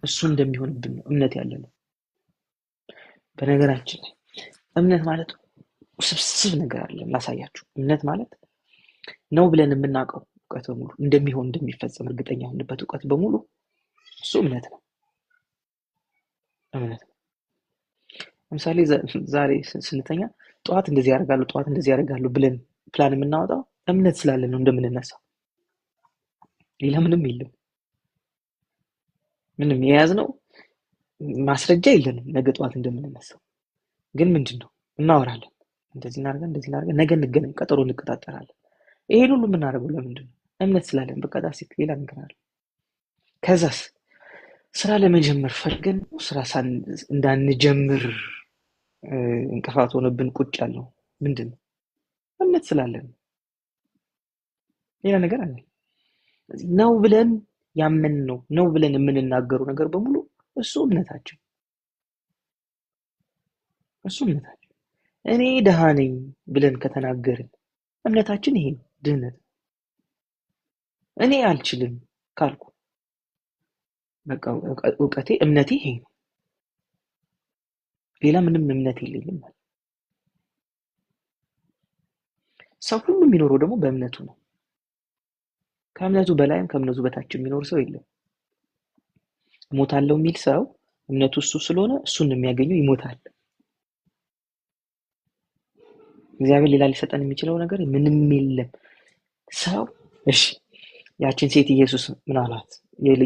እሱ እንደሚሆንብን ነው እምነት ያለን። በነገራችን ላይ እምነት ማለት ውስብስብ ነገር አለ ላሳያችሁ። እምነት ማለት ነው ብለን የምናውቀው እውቀት በሙሉ እንደሚሆን እንደሚፈጸም እርግጠኛ የሆንበት እውቀት በሙሉ እሱ እምነት ነው። እምነት ነው። ለምሳሌ ዛሬ ስንተኛ ጠዋት እንደዚህ ያደርጋሉ ብለን ፕላን የምናወጣው እምነት ስላለን ነው እንደምንነሳው። ሌላ ምንም የለም። ምንም የያዝነው ማስረጃ የለንም ነገ ጠዋት እንደምንነሳው። ግን ምንድነው እናወራለን፣ እንደዚህ እናደርጋለን፣ ነገ እንገናኝ፣ ቀጠሮ እንቀጣጠራለን። ይሄን ሁሉ የምናደርገው ለምንድን ነው? እምነት ስላለን። በቃ ዳሴት ሌላ ነገር አለ። ከዛስ ስራ ለመጀመር ፈልገን ስራ እንዳንጀምር እንቅፋት ሆነብን ቁጭ ያለው ምንድን ነው? እምነት ስላለን። ሌላ ነገር አለ ነው ብለን ያመንነው ነው ብለን የምንናገረው ነገር በሙሉ እሱ እምነታችን። እኔ ደሃ ነኝ ብለን ከተናገርን እምነታችን ይሄ ነው፣ ድህነት። እኔ አልችልም ካልኩ በቃ እውቀቴ እምነቴ ይሄ ነው፣ ሌላ ምንም እምነት የለኝም ማለት። ሰው ሁሉ የሚኖረው ደግሞ በእምነቱ ነው። ከእምነቱ በላይም ከእምነቱ በታች የሚኖር ሰው የለም። እሞታለሁ የሚል ሰው እምነቱ እሱ ስለሆነ እሱን የሚያገኘው ይሞታል። እግዚአብሔር ሌላ ሊሰጠን የሚችለው ነገር ምንም የለም። ሰው እሺ ያችን ሴት ኢየሱስ ምን አላት?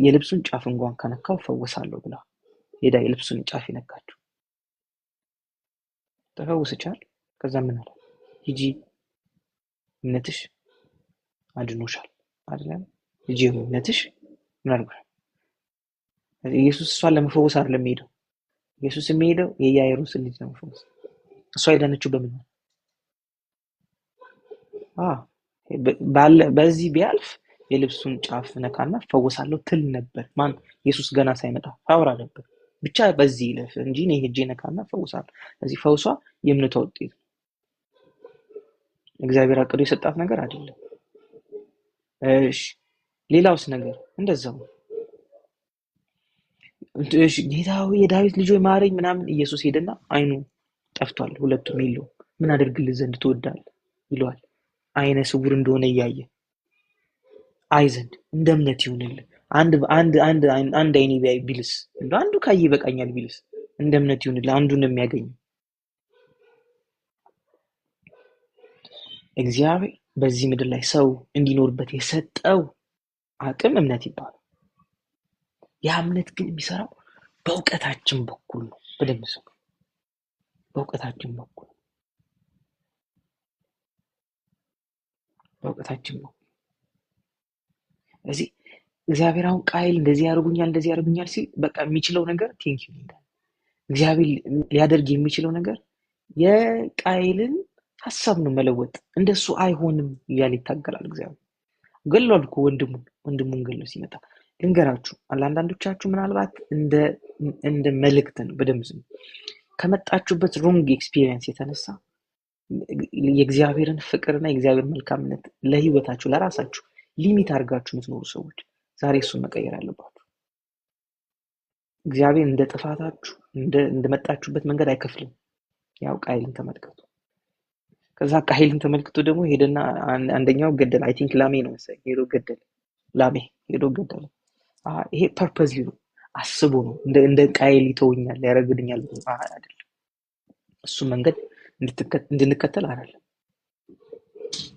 የልብሱን ጫፍ እንኳን ከነካው ፈወሳለሁ ብላ ሄዳ የልብሱን ጫፍ የነካችው ተፈውሰቻል። ከዛ ምን አላት? ሂጂ እምነትሽ አድኖሻል አይደለም? ሂጂ እምነትሽ ምን አድርጓል? ኢየሱስ እሷን ለመፈወስ አይደለም የሚሄደው። ኢየሱስ የሚሄደው የኢያኢሮስን ልጅ ለመፈወስ። እሷ የዳነችው በምን ነው? በዚህ ቢያልፍ የልብሱን ጫፍ ነካና ፈወሳለሁ ትል ነበር። ማን? ኢየሱስ ገና ሳይመጣ ታወራ ነበር። ብቻ በዚህ ይለፍ እንጂ እኔ ሄጄ ነካና ፈውሳለሁ። ስለዚህ ፈውሷ የእምነቷ ውጤት ነው። እግዚአብሔር አቅዶ የሰጣት ነገር አይደለም። እሺ ሌላውስ ነገር እንደዛው። እሺ ጌታዊ የዳዊት ልጅ ሆይ ማረኝ ምናምን። ኢየሱስ ሄደና አይኑ ጠፍቷል፣ ሁለቱም የለውም። ምን አደርግልህ ዘንድ ትወዳለህ ይለዋል። አይነ ስውር እንደሆነ እያየ አይ ዘንድ እንደ እምነት ይሁንልህ። አንድ አይኔ ቢያይ ቢልስ፣ አንዱ ካየ ይበቃኛል ቢልስ፣ እንደ እምነት ይሁንልህ። አንዱን ነው የሚያገኘው። እግዚአብሔር በዚህ ምድር ላይ ሰው እንዲኖርበት የሰጠው አቅም እምነት ይባላል። ያ እምነት ግን የሚሰራው በእውቀታችን በኩል ነው። በደንብ ሰው በእውቀታችን በኩል ስለዚህ እግዚአብሔር አሁን ቃይል እንደዚህ ያደርጉኛል ሲል በቃ የሚችለው ነገር ቴንኪው ይላል። እግዚአብሔር ሊያደርግ የሚችለው ነገር የቃይልን ሐሳብ ነው መለወጥ። እንደሱ አይሆንም እያለ ይታገላል። እግዚአብሔር ገሏል እኮ ወንድሙን ገሎ ሲመጣ ልንገራችሁ። አንዳንዶቻችሁ ምናልባት እንደ መልእክት ነው በደንብ ከመጣችሁበት ሮንግ ኤክስፒሪየንስ የተነሳ የእግዚአብሔርን ፍቅርና የእግዚአብሔር መልካምነት ለህይወታችሁ ለራሳችሁ ሊሚት አድርጋችሁ የምትኖሩ ሰዎች ዛሬ እሱን መቀየር አለባችሁ። እግዚአብሔር እንደ ጥፋታችሁ እንደመጣችሁበት መንገድ አይከፍልም። ያው ቃይልን ተመልከቱ። ከዛ ቃይልን ተመልክቶ ደግሞ ሄደና አንደኛው ገደለ። አይ ቲንክ ላሜ ነው መሰለኝ ሄዶ ገደለ። ላሜ ሄዶ ገደለ። ይሄ ፐርፐዝ ነው፣ አስቦ ነው። እንደ ቃይል ይተውኛል ያረግድኛል አይደለም። እሱ መንገድ እንድንከተል አይደለም።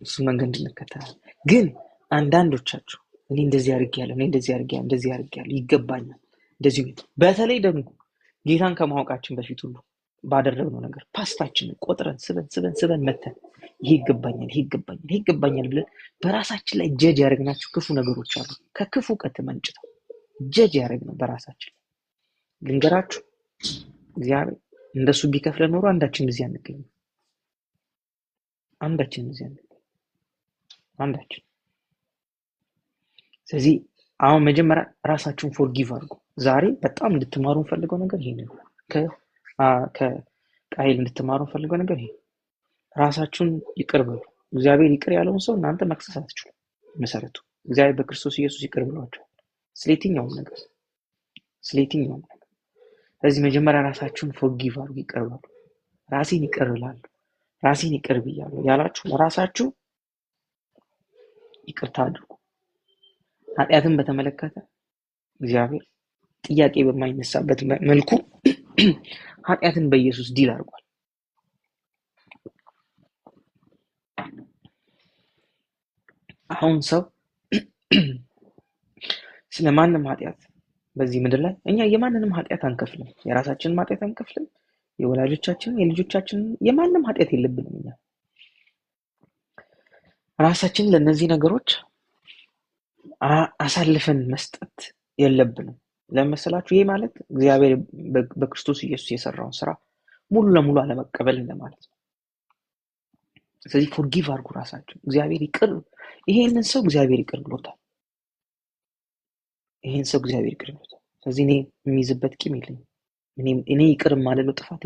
እሱ መንገድ እንድንከተል ግን አንዳንዶቻችሁ እኔ እንደዚህ አድርጌያለሁ ይገባኛል እንደዚህ በተለይ ደግሞ ጌታን ከማወቃችን በፊት ሁሉ ባደረግነው ነገር ፓስታችንን ቆጥረን ስበን መተን ይሄ ይገባኛል ብለን በራሳችን ላይ ጀጅ ያደረግናቸው ክፉ ነገሮች አሉ። ከክፉ ቀት መንጭተው ጀጅ ያደረግነው በራሳችን ልንገራችሁ፣ እግዚአብሔር እንደሱ ቢከፍለን ኖሮ አንዳችን እዚህ አንገኝም። አንዳችን። ስለዚህ አሁን መጀመሪያ ራሳችሁን ፎርጊቭ አድርጉ። ዛሬ በጣም እንድትማሩ ፈልገው ነገር ይሄ ነው። ከቃይል እንድትማሩ ፈልገው ነገር ይሄ ራሳችሁን ይቅር በሉ። እግዚአብሔር ይቅር ያለውን ሰው እናንተ መክሰስ አትችሉም። መሰረቱ እግዚአብሔር በክርስቶስ ኢየሱስ ይቅር ብሏቸዋል ስለየትኛውም ነገር። ስለ የትኛውም ነገር። ስለዚህ መጀመሪያ ራሳችሁን ፎርጊቭ አድርጉ፣ ይቅር በሉ። ራሴን ይቅር እላለሁ፣ ራሴን ይቅር ብያለሁ ያላችሁ ለራሳችሁ ይቅርታ አድርጉ። ኃጢአትን በተመለከተ እግዚአብሔር ጥያቄ በማይነሳበት መልኩ ኃጢአትን በኢየሱስ ዲል አድርጓል። አሁን ሰው ስለማንም ኃጢአት በዚህ ምድር ላይ እኛ የማንንም ኃጢአት አንከፍልም፣ የራሳችንን ኃጢአት አንከፍልም፣ የወላጆቻችንን፣ የልጆቻችንን፣ የማንም ኃጢአት የለብንም። እኛ ራሳችንን ለእነዚህ ነገሮች አሳልፈን መስጠት የለብንም። ለመሰላችሁ ይሄ ማለት እግዚአብሔር በክርስቶስ ኢየሱስ የሰራውን ስራ ሙሉ ለሙሉ አለመቀበል እንደማለት ነው። ስለዚህ ፎርጊቭ አድርጉ ራሳችሁ። እግዚአብሔር ይቅር ይሄንን ሰው እግዚአብሔር ይቅር ብሎታል። ይሄን ሰው እግዚአብሔር ይቅር ብሎታል። ስለዚህ እኔ የሚይዝበት ቂም የለኝም። እኔ ይቅር የማልለው ጥፋት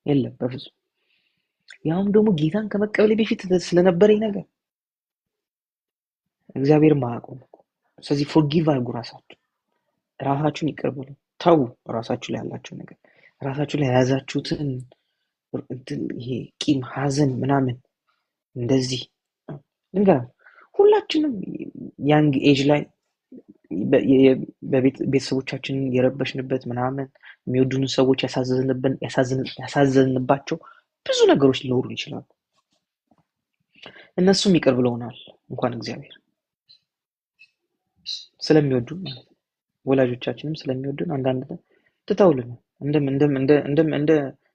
የለም በፍጹም። ያውም ደግሞ ጌታን ከመቀበሌ በፊት ስለነበረኝ ነገር እግዚአብሔር ማያውቀው። ስለዚህ ፎርጊቭ አድርጉ ራሳችሁ። ራሳችሁን ይቅር በሉ። ተው ራሳችሁ ላይ ያላችሁ ነገር፣ ራሳችሁ ላይ የያዛችሁትን ይሄ ቂም፣ ሐዘን ምናምን እንደዚህ ልንገራችሁ፣ ሁላችንም ያንግ ኤጅ ላይ ቤተሰቦቻችንን የረበሽንበት ምናምን የሚወዱን ሰዎች ያሳዘንባቸው ብዙ ነገሮች ሊኖሩ ይችላሉ። እነሱም ይቅር ብለውናል እንኳን እግዚአብሔር ስለሚወዱን ማለት ነው። ወላጆቻችንም ስለሚወዱን አንዳንድ ትተውልናል።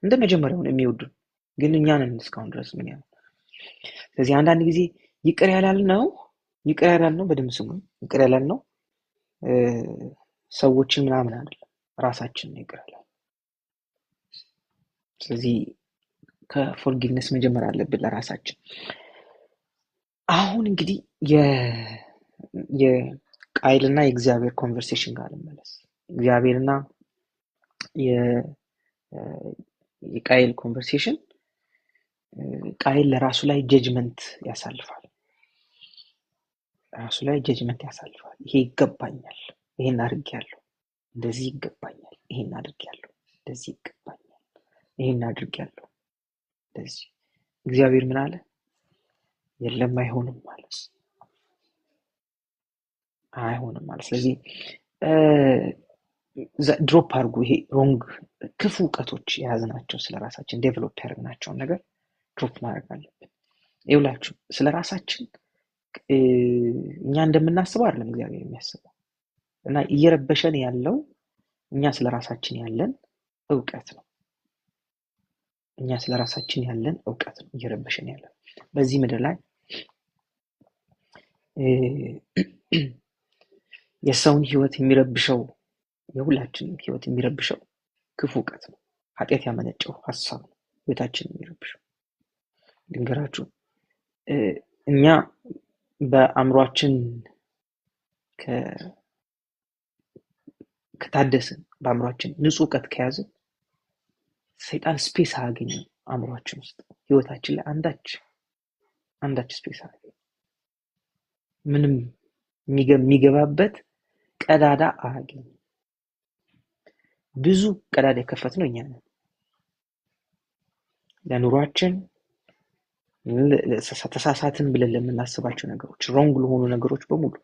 እንደ መጀመሪያው የሚወዱን ግን እኛንን እስካሁን ድረስ ምን ያህል። ስለዚህ አንዳንድ ጊዜ ይቅር ያላልነው በደምብ ስሙ፣ ይቅር ያላልነው ሰዎችን ምናምን አይደለም፣ ራሳችን ነው ይቅር ያላልነው። ስለዚህ ከፎርጊቭነስ መጀመር አለብን ለራሳችን። አሁን እንግዲህ የቃይልና የእግዚአብሔር ኮንቨርሴሽን ጋር ልመለስ። እግዚአብሔርና የቃይል ኮንቨርሴሽን፣ ቃይል ለራሱ ላይ ጀጅመንት ያሳልፋል። ራሱ ላይ ጀጅመንት ያሳልፋል። ይሄ ይገባኛል፣ ይሄን አድርጌያለሁ፣ እንደዚህ ይገባኛል፣ ይሄን አድርጌያለሁ፣ እንደዚህ ይገባኛል፣ ይሄን አድርጌያለሁ፣ እንደዚህ። እግዚአብሔር ምን አለ? የለም አይሆንም ማለት አይሆንም ማለት። ስለዚህ ድሮፕ አድርጉ። ይሄ ሮንግ ክፉ እውቀቶች የያዝናቸው ስለራሳችን ዴቨሎፕ ያደርግናቸውን ነገር ድሮፕ ማድረግ አለብን። ይኸውላችሁ ስለ ራሳችን እኛ እንደምናስበው አይደለም እግዚአብሔር የሚያስበው። እና እየረበሸን ያለው እኛ ስለ ራሳችን ያለን እውቀት ነው። እኛ ስለ ራሳችን ያለን እውቀት ነው እየረበሸን ያለው። በዚህ ምድር ላይ የሰውን ህይወት የሚረብሸው፣ የሁላችንም ህይወት የሚረብሸው ክፉ እውቀት ነው። ኃጢአት ያመነጨው ሐሳብ ነው ህይወታችንን የሚረብሸው። ልንገራችሁ፣ እኛ በአእምሯችን ከታደስን፣ በአእምሯችን ንጹህ እውቀት ከያዝን ሰይጣን ስፔስ አያገኝም። አእምሯችን ውስጥ ህይወታችን ላይ አንዳች ስፔስ አያገኝም። ምንም የሚገባበት ቀዳዳ አያገኝም። ብዙ ቀዳዳ የከፈትነው እኛ ነን። ለኑሯችን ተሳሳትን ብለን ለምናስባቸው ነገሮች፣ ሮንግ ለሆኑ ነገሮች በሙሉ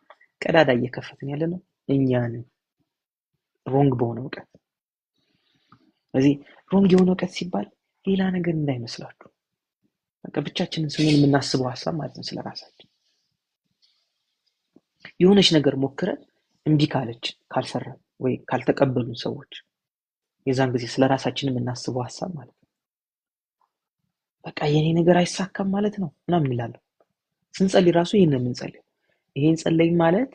ቀዳዳ እየከፈትን ያለ ነው እኛ ነን፣ ሮንግ በሆነ እውቀት። ስለዚህ ሮንግ የሆነ እውቀት ሲባል ሌላ ነገር እንዳይመስላችሁ፣ በቃ ብቻችንን ስንሆን የምናስበው ሐሳብ ማለት ነው ስለራሳችን። የሆነች ነገር ሞክረን እምቢ ካለች፣ ካልሰራን ወይ ካልተቀበሉን ሰዎች የዛን ጊዜ ስለራሳችን የምናስበው ሐሳብ ማለት ነው። በቃ የኔ ነገር አይሳካም ማለት ነው ምናምን እንላለን። ስንጸልይ ራሱ ይሄንን የምንጸልይ፣ ይሄን ጸለይ ማለት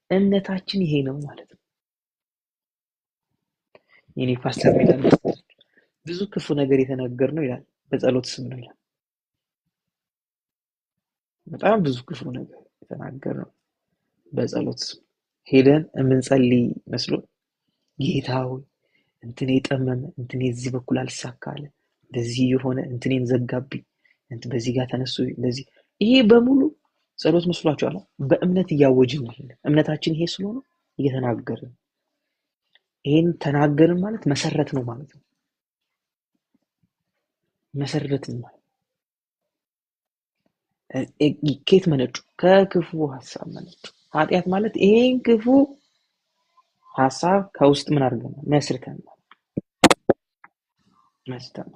እምነታችን ይሄ ነው ማለት ነው። የኔ ፓስተር ይላል ብዙ ክፉ ነገር የተናገር ነው ይላል፣ በጸሎት ስም ነው ይላል። በጣም ብዙ ክፉ ነገር የተናገር ነው በጸሎት ስም። ሄደን የምንጸልይ መስሎ ጌታ ሆይ እንትኔ ጠመመ፣ እንትኔ እዚህ በኩል አልሳካለ፣ እንደዚህ የሆነ እንትኔን ዘጋብኝ፣ በዚህ ጋር ተነሱ፣ እንደዚህ። ይሄ በሙሉ ጸሎት መስሏችኋል? በእምነት እያወጅን ነው። እምነታችን ይሄ ስለሆነ እየተናገርን። ይሄን ተናገርን ማለት መሰረት ነው ማለት ነው። መሰረት ነው ማለት ከየት መነጩ? ከክፉ ሐሳብ መነጩ። ኃጢአት ማለት ይሄን ክፉ ሐሳብ ከውስጥ ምን አድርገን መስርተን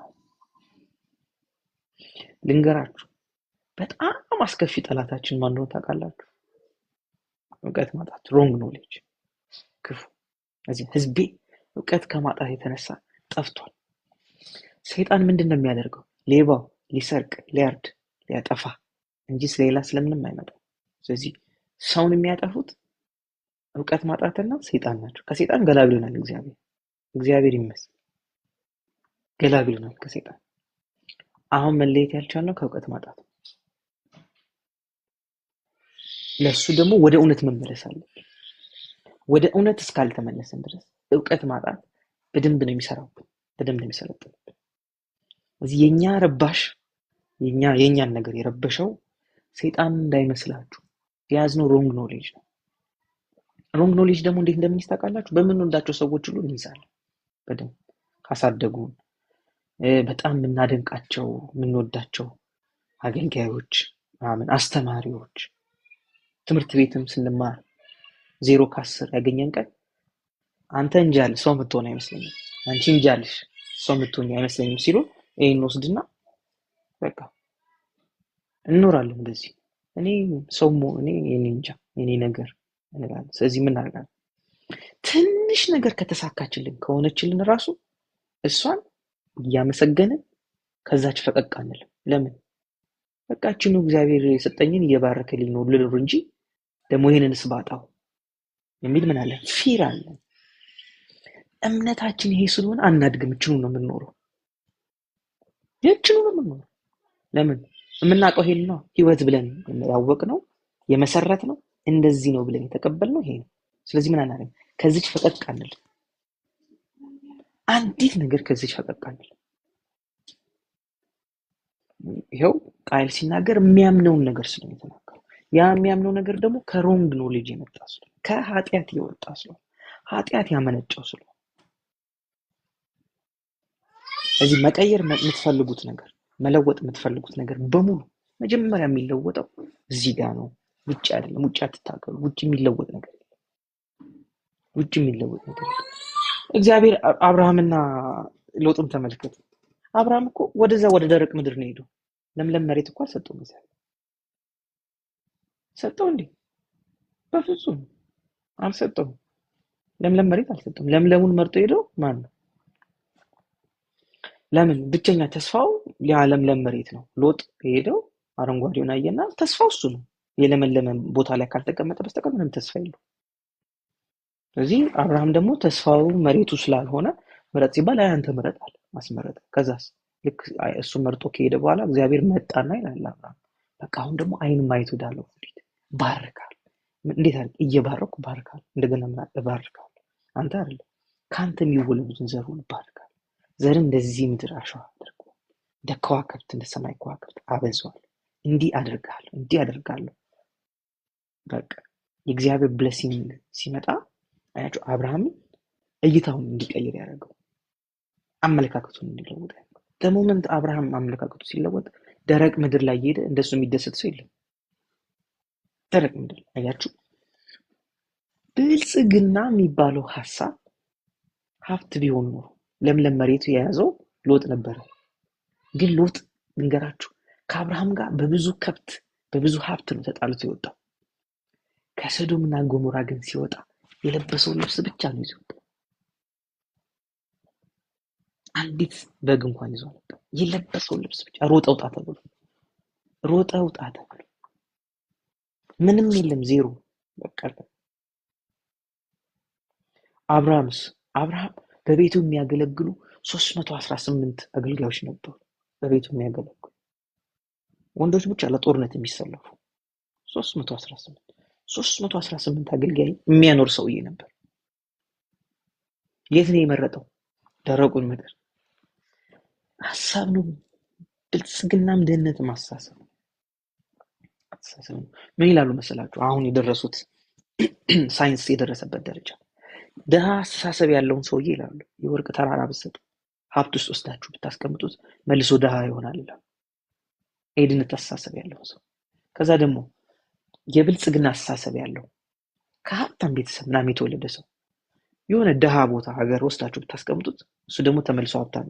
ልንገራችሁ፣ በጣም አስከፊ ጠላታችን ማን እንደሆነ ታውቃላችሁ? እውቀት ማጣት፣ ሮንግ ኖሌጅ፣ ክፉ። እዚህ ህዝቤ እውቀት ከማጣት የተነሳ ጠፍቷል። ሰይጣን ምንድን ነው የሚያደርገው? ሌባው ሊሰርቅ፣ ሊያርድ፣ ሊያጠፋ እንጂ ስለሌላ ስለምንም አይመጣም። ስለዚህ ሰውን የሚያጠፉት እውቀት ማጣትና ሰይጣን ናቸው። ከሰይጣን ገላግሎናል እግዚአብሔር ይመስገን፣ ገላግሎናል ከሰይጣን። አሁን መለየት ያልቻልነው ከእውቀት ማጣት። ለሱ ደግሞ ወደ እውነት መመለስ አለብን። ወደ እውነት እስካልተመለሰን ድረስ እውቀት ማጣት በደንብ ነው የሚሰራብን፣ በደንብ ነው የሚሰለጥንብን። እዚህ የኛ ረባሽ የኛን ነገር የረበሸው ሰይጣን እንዳይመስላችሁ የያዝነው ሮንግ ኖሌጅ ነው። ሮንግ ኖሌጅ ደግሞ እንዴት እንደምንይዝ ታውቃላችሁ? በምንወዳቸው ሰዎች ሁሉ እንይዛለን። በደንብ ካሳደጉን፣ በጣም የምናደንቃቸው የምንወዳቸው አገልጋዮች፣ አስተማሪዎች፣ ትምህርት ቤትም ስንማር 0 ከ10 ያገኘን ቀን አንተ እንጃል ሰው የምትሆን አይመስለኝም፣ አንቺ እንጃልሽ ሰው የምትሆን አይመስለኝም ሲሉ ይሄን ወስድና በቃ እንኖራለን በዚህ እኔ እንጃ የኔ ነገር እንላለን። ስለዚህ ምን እናደርጋለን? ትንሽ ነገር ከተሳካችልን ከሆነችልን ራሱ እሷን እያመሰገንን ከዛች ፈቀቅ አንልም። ለምን? በቃችኑ እግዚአብሔር የሰጠኝን እየባረከልኝ ነው ልልሩ እንጂ ደግሞ ይሄንንስ ባጣው የሚል ምን አለ? ፊር አለ። እምነታችን ይሄ ስለሆነ አናድግም። እችኑ ነው የምንኖረው። የእችኑ ነው የምንኖረው። ለምን? የምናውቀው ይሄን ነው። ህይወት ብለን ያወቅነው የመሰረትነው እንደዚህ ነው ብለን የተቀበልነው ይሄ ነው። ስለዚህ ምን አናደርግም? ከዚች ፈቀቅ አንልም። አንዲት ነገር ከዚች ፈቀቅ አንልም። ይኸው ቃል ሲናገር የሚያምነውን ነገር ስለሚተናገር ያ የሚያምነው ነገር ደግሞ ከሮንግ ኖሌጅ የመጣ ስለሆነ ከኃጢአት የወጣ ስለሆነ ኃጢአት ያመነጨው ስለሆነ እዚህ መቀየር የምትፈልጉት ነገር መለወጥ የምትፈልጉት ነገር በሙሉ መጀመሪያ የሚለወጠው እዚህ ጋር ነው። ውጭ አይደለም። ውጭ አትታገሉ። ውጭ የሚለወጥ ነገር ውጭ የሚለወጥ ነገር እግዚአብሔር አብርሃምና ሎጥን ተመልከቱ። አብርሃም እኮ ወደዛ ወደ ደረቅ ምድር ነው ሄደው። ለምለም መሬት እኮ አልሰጠውም። እግዚአብሔር ሰጠው እንዴ? በፍጹም አልሰጠውም። ለምለም መሬት አልሰጠውም። ለምለሙን መርጦ ሄደው ማን ነው? ለምን? ብቸኛ ተስፋው ለምለም መሬት ነው። ሎጥ ሄደው አረንጓዴውን አየና ተስፋው እሱ ነው። የለመለመ ቦታ ላይ ካልተቀመጠ በስተቀር ምንም ተስፋ የለው። ስለዚህ አብርሃም ደግሞ ተስፋው መሬቱ ስላልሆነ ምረጥ ሲባል አንተ ምረጥ አለ፣ አስመረጠ። ከዛስ ልክ እሱ መርጦ ከሄደ በኋላ እግዚአብሔር መጣና ይላል አብርሃም በቃ አሁን ደግሞ አይን ማየት ወዳለው እንዴት ባርካል። እንዴት አይደል? እየባረኩ ባርካል። እንደገና ምን ባርካል? አንተ አይደል ካንተ የሚወለዱትን ዘር ሁሉ ባርካል። ዘርን እንደዚህ ምድር አሸዋ አድርጎ እንደ ከዋክብት እንደ ሰማይ ከዋክብት አበዛዋል። እንዲህ አደርጋለሁ፣ እንዲህ አደርጋለሁ። በቃ የእግዚአብሔር ብሌሲንግ ሲመጣ አያችሁ አብርሃም እይታውን እንዲቀይር ያደረገው አመለካከቱን እንዲለወጥ ያደረገው። በሞመንት አብርሃም አመለካከቱ ሲለወጥ ደረቅ ምድር ላይ ሄደ እንደሱ የሚደሰት ሰው የለም። ደረቅ ምድር አያችሁ። ብልጽግና የሚባለው ሐሳብ ሀብት ቢሆን ኖሮ ለምለም መሬቱ የያዘው ሎጥ ነበረ። ግን ሎጥ ልንገራችሁ ከአብርሃም ጋር በብዙ ከብት በብዙ ሀብት ነው ተጣልቶ የወጣው። ከሰዶምና ጎሞራ ግን ሲወጣ የለበሰው ልብስ ብቻ ነው ይዞ ወጣው። አንዲት በግ እንኳን ይዞ አልወጣም። የለበሰው ልብስ ብቻ። ሮጠ ውጣ ተብሎ ምንም የለም፣ ዜሮ። በቃ አብርሃም በቤቱ የሚያገለግሉ 318 አገልጋዮች ነበሩ። በቤቱ የሚያገለግሉ ወንዶች ብቻ ለጦርነት የሚሰለፉ 318 አገልጋይ የሚያኖር ሰውዬ ነበር። የት ነው የመረጠው? ደረቁን ምድር። ሐሳብ ነው። ብልጽግናም ድህነትም አስተሳሰብ ነው። ምን ይላሉ መሰላችሁ? አሁን የደረሱት ሳይንስ የደረሰበት ደረጃ ድሃ አስተሳሰብ ያለውን ሰውዬ ይላሉ የወርቅ ተራራ ብትሰጡ ሀብት ውስጥ ወስዳችሁ ብታስቀምጡት መልሶ ድሃ ይሆናል ይላሉ። የድህነት አስተሳሰብ ያለው ሰው። ከዛ ደግሞ የብልጽግና አስተሳሰብ ያለው ከሀብታም ቤተሰብ ምናምን የተወለደ ሰው የሆነ ድሃ ቦታ ሀገር ወስዳችሁ ብታስቀምጡት እሱ ደግሞ ተመልሶ ሀብታም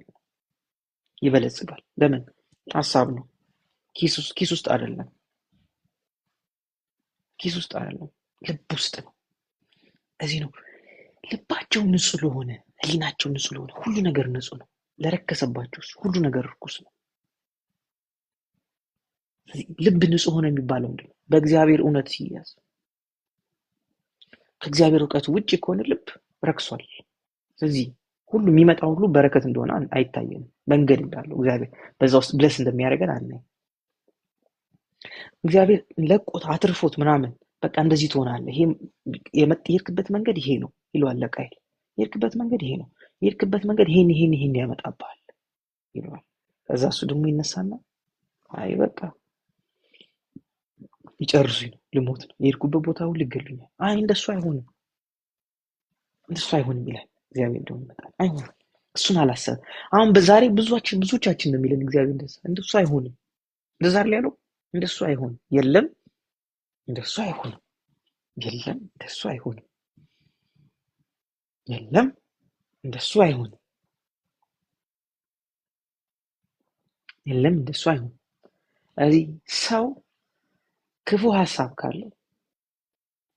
ይበለጽጋል። ለምን? ሀሳብ ነው። ኪስ ውስጥ አይደለም። ኪስ ውስጥ አይደለም፣ ልብ ውስጥ ነው። እዚህ ነው ልባቸው ንጹህ ለሆነ ህሊናቸው ንጹህ ለሆነ ሁሉ ነገር ንጹህ ነው። ለረከሰባቸው ሁሉ ነገር ርኩስ ነው። ልብ ንጹህ ሆነ የሚባለው ምንድን ነው? በእግዚአብሔር እውነት ሲያዝ። ከእግዚአብሔር እውቀት ውጭ ከሆነ ልብ ረክሷል። ስለዚህ ሁሉ የሚመጣው ሁሉ በረከት እንደሆነ አይታየንም። መንገድ እንዳለው እግዚአብሔር በዛ ውስጥ ብለስ እንደሚያደርገን አናይ። እግዚአብሔር ለቆት አትርፎት ምናምን በቃ እንደዚህ ትሆናለህ፣ ይሄ የሄድክበት መንገድ ይሄ ነው ይለዋል ለቃየል። የሄድክበት መንገድ ይሄ ነው፣ የሄድክበት መንገድ ይሄን ያመጣብሃል ይለዋል። ከዛ እሱ ደግሞ ይነሳና አይ በቃ ይጨርሱኝ ነው፣ ልሞት ነው፣ የሄድኩበት ቦታ ሁሉ ይገሉኛል። አይ እንደሱ አይሆንም ይላል እግዚአብሔር። ደግሞ ይመጣል አይሆንም፣ እሱን አላሰበም። አሁን በዛሬ ብዙዎቻችን ነው የሚለን እግዚአብሔር እንደሱ አይሆንም። እንደዛ ያለው እንደሱ አይሆንም፣ የለም እንደሱ አይሆንም፣ የለም እንደሱ አይሆንም፣ የለም እንደሱ አይሆንም፣ የለም እንደሱ አይሆንም። ስለዚህ ሰው ክፉ ሀሳብ ካለው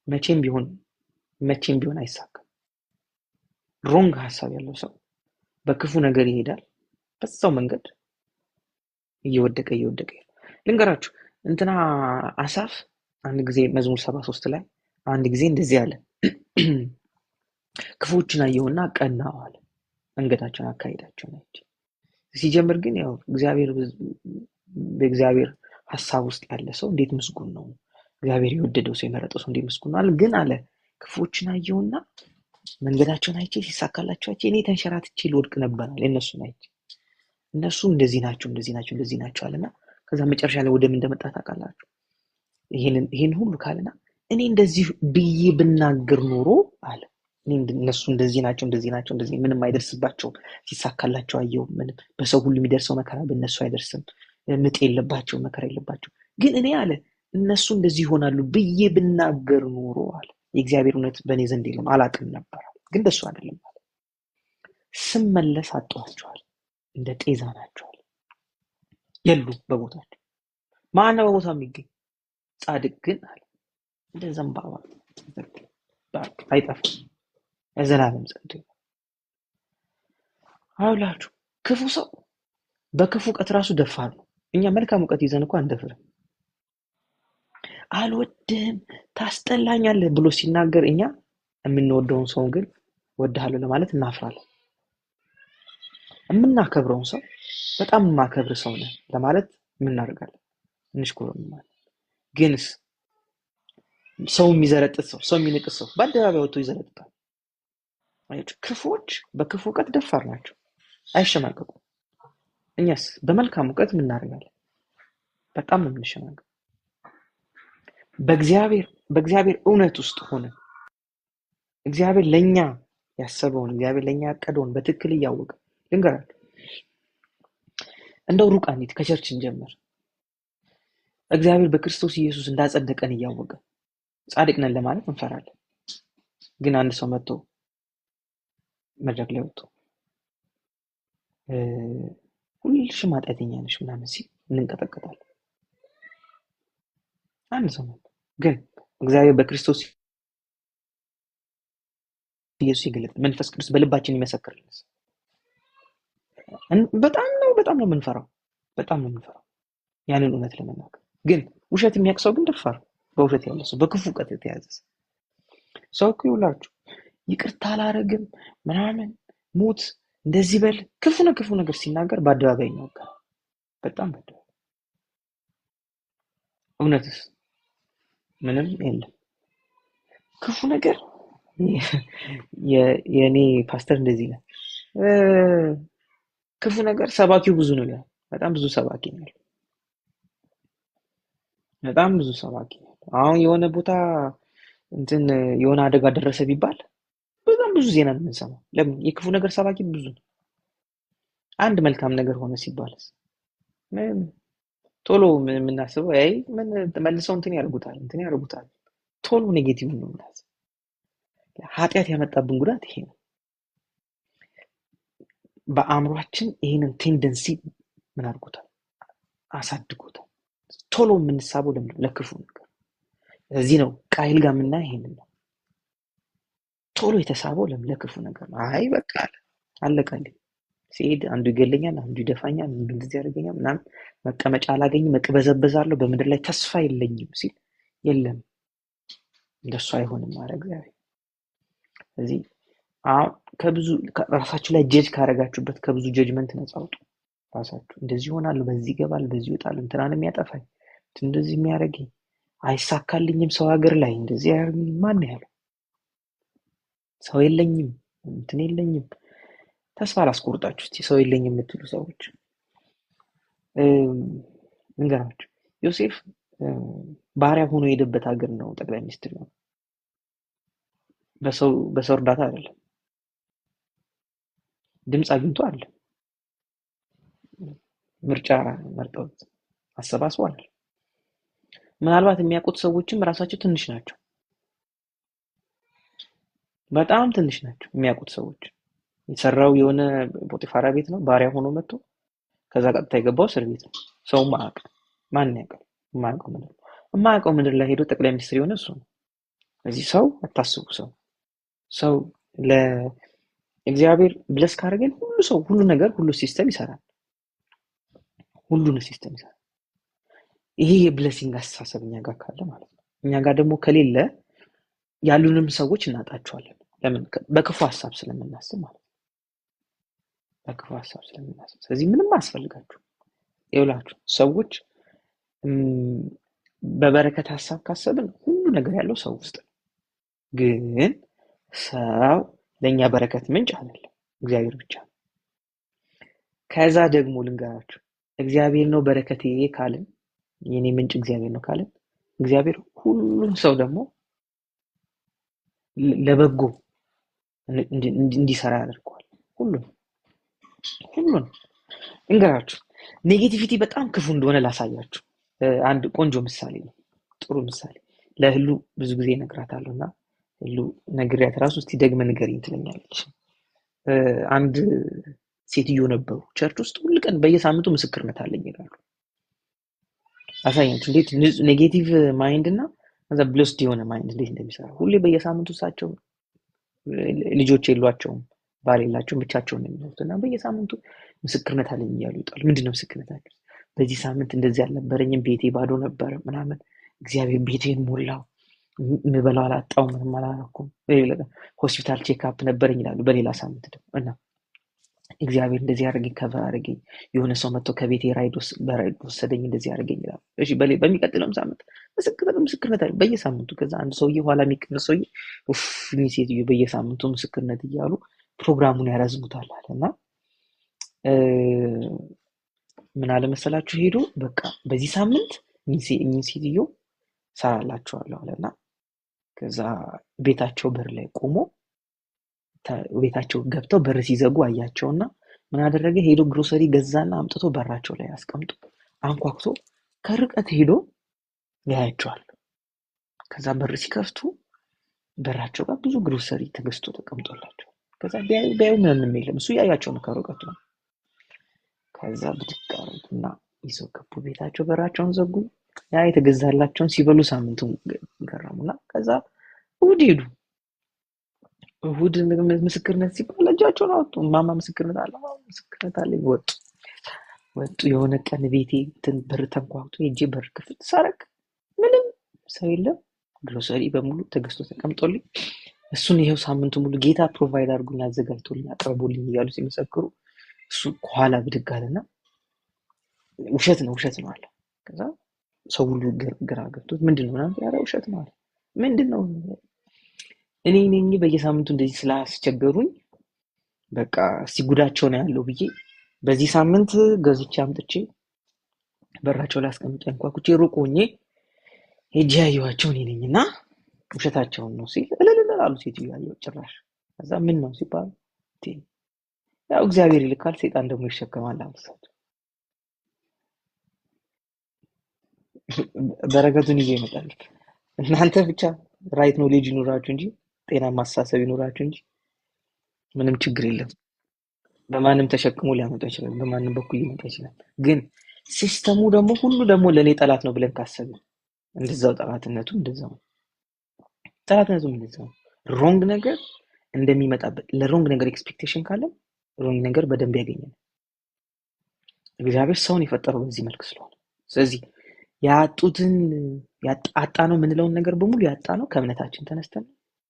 መቼም ቢሆን አይሳካም። ሮንግ ሀሳብ ያለው ሰው በክፉ ነገር ይሄዳል። በዛው መንገድ እየወደቀ ልንገራችሁ። እንትና አሳፍ አንድ ጊዜ መዝሙር 73 ላይ አንድ ጊዜ እንደዚህ አለ፣ ክፉዎችን አየሁና ቀናሁ አለ፣ መንገዳቸውን አካሄዳቸውን አይቼ። ሲጀምር ግን ያው በእግዚአብሔር ሀሳብ ውስጥ ያለ ሰው እንዴት ምስጉን ነው፣ እግዚአብሔር የወደደው ሰው የመረጠው ሰው እንዴት ምስጉን ነው። ግን አለ ክፉዎችን አየሁና መንገዳቸውን አይቼ ሲሳካላቸው አይቼ እኔ ተንሸራትቼ ልወድቅ ነበር አለ። እነሱን አይቼ እነሱ እንደዚህ ናቸው አለና ከዛ መጨረሻ ላይ ወደ ምን እንደመጣ ታውቃላችሁ? ይሄን ሁሉ ካለና እኔ እንደዚህ ብዬ ብናገር ኖሮ አለ እነሱ እንደዚህ ናቸው ምንም አይደርስባቸውም፣ ሲሳካላቸው አየሁ፣ ምንም በሰው ሁሉ የሚደርሰው መከራ በእነሱ አይደርስም፣ ምጥ የለባቸው፣ መከራ የለባቸው። ግን እኔ አለ እነሱ እንደዚህ ይሆናሉ ብዬ ብናገር ኖሮ አለ የእግዚአብሔር እውነት በእኔ ዘንድ የለም አላቅም ነበር። ግን ደሱ አይደለም አለ ስመለስ አጣኋቸዋል፣ እንደ ጤዛ ናቸዋል፣ የሉ በቦታቸው። ማነው በቦታ የሚገኝ? ጻድቅ ግን አለ እንደ ዘንባባ አይጠፋም፣ የዘላለም ጸንቶ አውላችሁ። ክፉ ሰው በክፉ እውቀት ራሱ ደፋር ነው። እኛ መልካም እውቀት ይዘን እንኳን አንደፍርም። አልወድህም ታስጠላኛለህ ብሎ ሲናገር እኛ የምንወደውን ሰው ግን ወድሃለሁ ለማለት እናፍራለን። የምናከብረውን ሰው በጣም የማከብር ሰው ነህ ለማለት የምናደርጋለን፣ እንሽኮረመማለን። ግንስ ሰው የሚዘረጥጥ ሰው የሚንቅስ ሰው በአደባባይ ወጥቶ ይዘረጥጣል። ክፉዎች በክፉ እውቀት ደፋር ናቸው፣ አይሸማቀቁም። እኛስ በመልካም እውቀት የምናደርጋለን፣ በጣም ነው የምንሸማቀቅ። በእግዚአብሔር እውነት ውስጥ ሆነ እግዚአብሔር ለኛ ያሰበውን እግዚአብሔር ለኛ ያቀደውን በትክክል እያወቀ ልንገራችሁ፣ እንደው ሩቅ አንዲት ከቸርች እንጀምር። እግዚአብሔር በክርስቶስ ኢየሱስ እንዳጸደቀን እያወቀ ጻድቅ ነን ለማለት እንፈራለን። ግን አንድ ሰው መጥቶ መድረክ ላይ ወጥቶ ሁልሽም ኃጢአተኛ ነሽ ምናምን ሲል እንንቀጠቀጣለን። አንድ ሰው መጥቶ ግን እግዚአብሔር በክርስቶስ ኢየሱስ ይገለጥ መንፈስ ቅዱስ በልባችን ይመሰክርልን። በጣም ነው የምንፈራው፣ ያንን እውነት ለመናገር። ግን ውሸት የሚያቅሰው ግን ደፋር፣ በውሸት ያለ ሰው፣ በክፉ እውቀት የተያዘ ሰው እኮ ይውላችሁ ይቅርታ አላረግም ምናምን ሞት እንደዚህ በል ክፉ ነገር ሲናገር በአደባባይ ይናገራል። በጣም በአደባባይ። እውነትስ ምንም የለም። ክፉ ነገር የኔ ፓስተር እንደዚህ ነው፣ ክፉ ነገር ሰባኪው ብዙ ነው ይላል። በጣም ብዙ ሰባኪ ነው፣ በጣም ብዙ ሰባኪ ነው። አሁን የሆነ ቦታ የሆነ አደጋ ደረሰ ቢባል በጣም ብዙ ዜና ነው የምንሰማው። ለምን? የክፉ ነገር ሰባኪ ብዙ ነው። አንድ መልካም ነገር ሆነ ሲባልስ ቶሎ የምናስበው ምን መልሰው እንትን ያደርጉታል። ቶሎ ኔጌቲቭ ነው የምናስበው። ኃጢአት ያመጣብን ጉዳት ይሄ ነው። በአእምሯችን ይህንን ቴንደንሲ ምን አድርጎታል? አሳድጎታል። ቶሎ የምንሳበው ለምን? ለክፉ ነገር። እዚህ ነው ቃይል ጋር የምናየው ይሄንን ነው። ቶሎ የተሳበው ለምን? ለክፉ ነገር ነው። በቃ አለቀልኝ። ሲሄድ አንዱ ይገለኛል፣ አንዱ ይደፋኛል፣ አንዱ እንደዚህ ያደርገኛል ምናምን፣ መቀመጫ አላገኝም፣ እቅበዘበዛለሁ፣ በምድር ላይ ተስፋ የለኝም ሲል የለም እንደሱ አይሆንም አለ እግዚአብሔር። ስለዚህ አሁን ከብዙ ራሳችሁ ላይ ጀጅ ካረጋችሁበት ከብዙ ጀጅመንት ነፃ አውጡ። ራሳችሁ እንደዚህ ይሆናል፣ በዚህ ይገባል፣ በዚህ ይወጣል፣ እንትናን የሚያጠፋኝ እንደዚህ የሚያደርገኝ አይሳካልኝም፣ ሰው ሀገር ላይ እንደዚህ ያደርገኝ ማን ያለው? ሰው የለኝም፣ እንትን የለኝም። ተስፋ አላስቆርጣችሁ እስቲ ሰው የለኝም የምትሉ ሰዎች እንገራችሁ። ዮሴፍ ባሪያ ሆኖ የሄደበት ሀገር ነው ጠቅላይ ሚኒስትር ነው። በሰው እርዳታ አይደለም። ድምፅ አግኝቶ አለ ምርጫ መርጠውት አሰባስቧል። ምናልባት የሚያውቁት ሰዎችም ራሳቸው ትንሽ ናቸው፣ በጣም ትንሽ ናቸው የሚያውቁት ሰዎች። የሰራው የሆነ ፖቲፋራ ቤት ነው፣ ባሪያ ሆኖ መጥቶ ከዛ ቀጥታ የገባው እስር ቤት ነው። ሰው ማአቅ ማን ያውቃል? የማያውቀው ምድር ላይ ሄዶ ጠቅላይ ሚኒስትር የሆነ እሱ ነው። ስለዚህ ሰው አታስቡ። ሰው ለእግዚአብሔር ብለስ ካደረገን ሁሉ ነገር ሁሉ ሲስተም ይሰራል። ሁሉን ሲስተም ይሰራል። ይሄ የብለሲንግ አስተሳሰብ እኛ ጋር ካለ ማለት ነው። እኛ ጋር ደግሞ ከሌለ ያሉንም ሰዎች እናጣቸዋለን። ለምን? በክፉ ሀሳብ ስለምናስብ ማለት ነው። በክፉ ሀሳብ ስለምናስብ። ስለዚህ ምንም አያስፈልጋችሁ። ይኸውላችሁ ሰዎች በበረከት ሀሳብ ካሰብን ሁሉ ነገር ያለው ሰው ውስጥ ነው። ግን ሰው ለእኛ በረከት ምንጭ አይደለም፣ እግዚአብሔር ብቻ ነው። ከዛ ደግሞ ልንገራችሁ፣ እግዚአብሔር ነው በረከቴ ካልን፣ የኔ ምንጭ እግዚአብሔር ነው ካልን፣ እግዚአብሔር ሁሉም ሰው ደግሞ ለበጎ እንዲሰራ ያደርገዋል። ሁሉን እንገራችሁ። ኔጌቲቪቲ በጣም ክፉ እንደሆነ ላሳያችሁ። አንድ ቆንጆ ምሳሌ ነው፣ ጥሩ ምሳሌ። ለህሉ ብዙ ጊዜ እነግራታለሁ እና ህሉ ነግሬያት ራሱ እስቲ ደግመህ ንገሪኝ ትለኛለች። አንድ ሴትዮ ነበሩ ቸርች ውስጥ ሁሉ ቀን በየሳምንቱ ምስክርነት አለኝ ይላሉ። አሳያችሁ እንዴት ኔጌቲቭ ማይንድ እና ከዛ ብለስድ የሆነ ማይንድ እንዴት እንደሚሰራ። ሁሌ በየሳምንቱ እሳቸው ልጆች የሏቸውም፣ ባል የላቸውም፣ ብቻቸውን ነው የሚኖሩት እና በየሳምንቱ ምስክርነት አለኝ እያሉ ይወጣሉ። ምንድነው ምስክርነታቸው? በዚህ ሳምንት እንደዚህ አልነበረኝም፣ ቤቴ ባዶ ነበረ ምናምን፣ እግዚአብሔር ቤቴን ሞላው፣ የምበላው አላጣው፣ ምንም አላረኩም፣ ሆስፒታል ቼክአፕ ነበረኝ ይላሉ። በሌላ ሳምንት ደግሞ እና እግዚአብሔር እንደዚህ ያደርገኝ፣ ከቨር አደረገኝ፣ የሆነ ሰው መጥቶ ከቤቴ በራይድ ወሰደኝ፣ እንደዚህ ያደርገኝ ይላሉ። እሺ በሚቀጥለውም ሳምንት ምስክርነት አለ በየሳምንቱ። ከዛ አንድ ሰውዬ ኋላ የሚቀር ሰውዬ ሴትዮ በየሳምንቱ ምስክርነት እያሉ ፕሮግራሙን ያረዝሙታል አለ እና ምን አለ መሰላችሁ ሄዶ በቃ በዚህ ሳምንት እኚህ ሴትዮ ሰራላችኋለሁ አለና ከዛ ቤታቸው በር ላይ ቆሞ ቤታቸው ገብተው በር ሲዘጉ አያቸውና ምን አደረገ? ሄዶ ግሮሰሪ ገዛና አምጥቶ በራቸው ላይ አስቀምጦ አንኳኩቶ ከርቀት ሄዶ ያያቸዋል። ከዛ በር ሲከፍቱ በራቸው ጋር ብዙ ግሮሰሪ ተገዝቶ ተቀምጦላቸው፣ ከዛ ቢያዩ ምንም የለም፣ እሱ ያያቸው ነው ከርቀቱ። ከዛ ብድግ አደረጉና ይዘው ገቡ ቤታቸው፣ በራቸውን ዘጉ። ያ የተገዛላቸውን ሲበሉ ሳምንቱን ገረሙና ከዛ እሑድ ሄዱ። እሑድ ምስክርነት ሲባል እጃቸውን አወጡ። ማማ ምስክርነት አለ ወጡ። የሆነ ቀን ቤቴ በር ተንኳኩቶ ሄጄ በር ክፍት ሳረግ ምንም ሰው የለም፣ ግሮሰሪ በሙሉ ተገዝቶ ተቀምጦልኝ እሱን ይሄው ሳምንቱ ሙሉ ጌታ ፕሮቫይድ አድርጎኝ አዘጋጅቶልኝ አቅርቦልኝ እያሉ ሲመሰክሩ እሱ ከኋላ ብድግ አለና ውሸት ነው አለ። ከዛ ሰው ሁሉ ግራ ገብቶት ምንድነው ምናምን ያለ ውሸት ነው አለ። ምንድነው? እኔ ነኝ በየሳምንቱ እንደዚህ ስላስቸገሩኝ በቃ ሲጉዳቸው ነው ያለው ብዬ በዚህ ሳምንት ገዝቼ አምጥቼ በራቸው ላይ አስቀምጬ አንኳኩቼ ሩቅ ሆኜ ሄጄ ያየኋቸው እኔ ነኝና ውሸታቸውን ነው ሲል እልል አሉ። ሴትዮ ያየው ጭራሽ ከዛ ምን ነው ሲባል ያው እግዚአብሔር ይልካል፣ ሰይጣን ደግሞ ይሸከማል አመሳቸው። በረከቱን ይዞ ይመጣል። እናንተ ብቻ ራይት ኖሌጅ ይኖራችሁ እንጂ ጤናማ አስተሳሰብ ይኖራችሁ እንጂ ምንም ችግር የለም። በማንም ተሸክሞ ሊያመጣ ይችላል፣ በማንም በኩል ሊመጣ ይችላል። ግን ሲስተሙ ደግሞ ሁሉ ደግሞ ለኔ ጠላት ነው ብለን ካሰብን እንደዛው ጠላትነቱ እንደዛው እንደዛው ሮንግ ነገር እንደሚመጣበት ለሮንግ ነገር ኤክስፔክቴሽን ካለን ሮንግ ነገር በደንብ ያገኛል። እግዚአብሔር ሰውን የፈጠረው በዚህ መልክ ስለሆነ ስለዚህ ያጡትን ያጣ ነው የምንለውን ነገር በሙሉ ያጣ ነው ከእምነታችን ተነስተን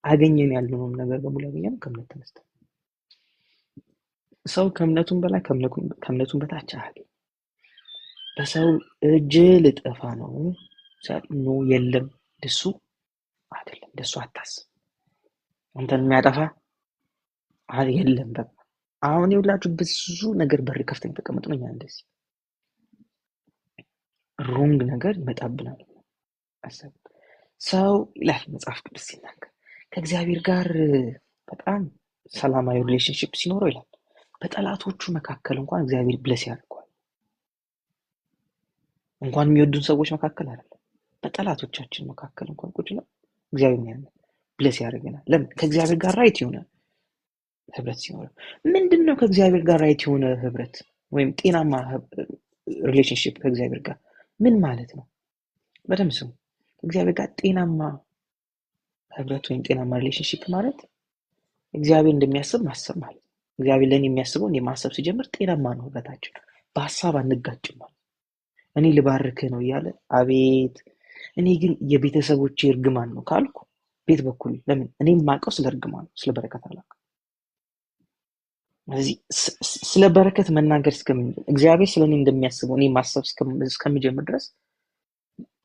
አገኘን ያልነውን ነገር በሙሉ ያገኘን ከእምነት ተነስተን። ሰው ከእምነቱም በላይ ከእምነቱም በታች አያገኝ። በሰው እጅ ልጠፋ ነው ነው የለም፣ ደሱ አይደለም፣ ደሱ አታስብ፣ አንተን የሚያጠፋ የለም። በቃ አሁን ይኸውላችሁ ብዙ ነገር በር ከፍተን ተቀምጠን እኛ እንደዚህ ሮንግ ነገር ይመጣብናል። አሰብ ሰው ይላል መጽሐፍ ቅዱስ ሲናገር ከእግዚአብሔር ጋር በጣም ሰላማዊ ሪሌሽንሺፕ ሲኖረው ይላል በጠላቶቹ መካከል እንኳን እግዚአብሔር ብለስ ያደርገዋል። እንኳን የሚወዱን ሰዎች መካከል አይደለም፣ በጠላቶቻችን መካከል እንኳን ቁጭ ነው እግዚአብሔር ብለስ ያደርገናል። ለምን? ከእግዚአብሔር ጋር ራይት የሆነ ህብረት ሲኖረው። ምንድነው ከእግዚአብሔር ጋር ራይት የሆነ ህብረት ወይም ጤናማ ሪሌሽንሺፕ ከእግዚአብሔር ጋር ምን ማለት ነው? በደምብ ስሙ። እግዚአብሔር ጋር ጤናማ ህብረት ወይም ጤናማ ሪሌሽንሺፕ ማለት እግዚአብሔር እንደሚያስብ ማሰብ ማለት። እግዚአብሔር ለኔ የሚያስበው እኔ ማሰብ ሲጀምር ጤናማ ነው ህብረታችን። በሐሳብ አንጋጭም ማለት። እኔ ልባርክህ ነው እያለ አቤት እኔ ግን የቤተሰቦቼ እርግማን ነው ካልኩ ቤት በኩል ለምን እኔ የማውቀው ስለ እርግማን ነው፣ ስለ በረከት አላውቅም። ስለዚህ ስለ በረከት መናገር እግዚአብሔር ስለኔ እንደሚያስበው እኔ ማሰብ እስከምጀምር ድረስ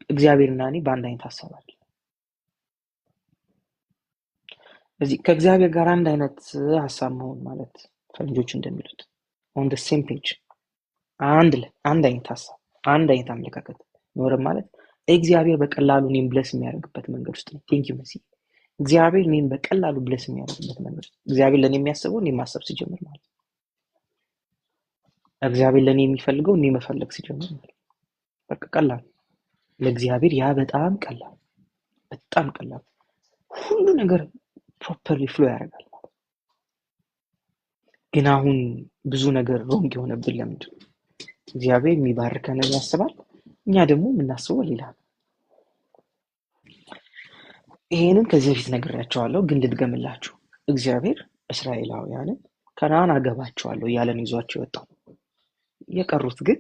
እግዚአብሔርና እኔ በአንድ አይነት ሐሳብ አለ። ስለዚህ ከእግዚአብሔር ጋር አንድ አይነት ሐሳብ መሆን ማለት ፈረንጆች እንደሚሉት on the same page አንድ አይነት ሐሳብ፣ አንድ አይነት አመለካከት ኖረ ማለት እግዚአብሔር በቀላሉ እኔን ብለስ የሚያደርግበት መንገድ ውስጥ ነው። ቴንክ ዩ መሲ። እግዚአብሔር እኔን በቀላሉ ብለስ የሚያደርግበት መንገድ፣ እግዚአብሔር ለኔ የሚያስበው እኔ ማሰብ ሲጀምር ማለት ነው። እግዚአብሔር ለኔ የሚፈልገው እኔ መፈለግ ሲጀምር ማለት ነው። በቃ ቀላል፣ ለእግዚአብሔር ያ በጣም ቀላል፣ በጣም ቀላል፣ ሁሉ ነገር ፕሮፐርሊ ፍሎ ያደርጋል ማለት ነው። ግን አሁን ብዙ ነገር ሮንግ የሆነብን ለምንድን ነው? እግዚአብሔር የሚባርከን ያስባል፣ እኛ ደግሞ የምናስበው ሌላ ነው። ይሄንን ከዚህ በፊት ነግሬያቸዋለሁ፣ ግን ልድገምላችሁ። እግዚአብሔር እስራኤላውያንን ከነዓን አገባቸዋለሁ እያለን ይዟቸው የወጣው፣ የቀሩት ግን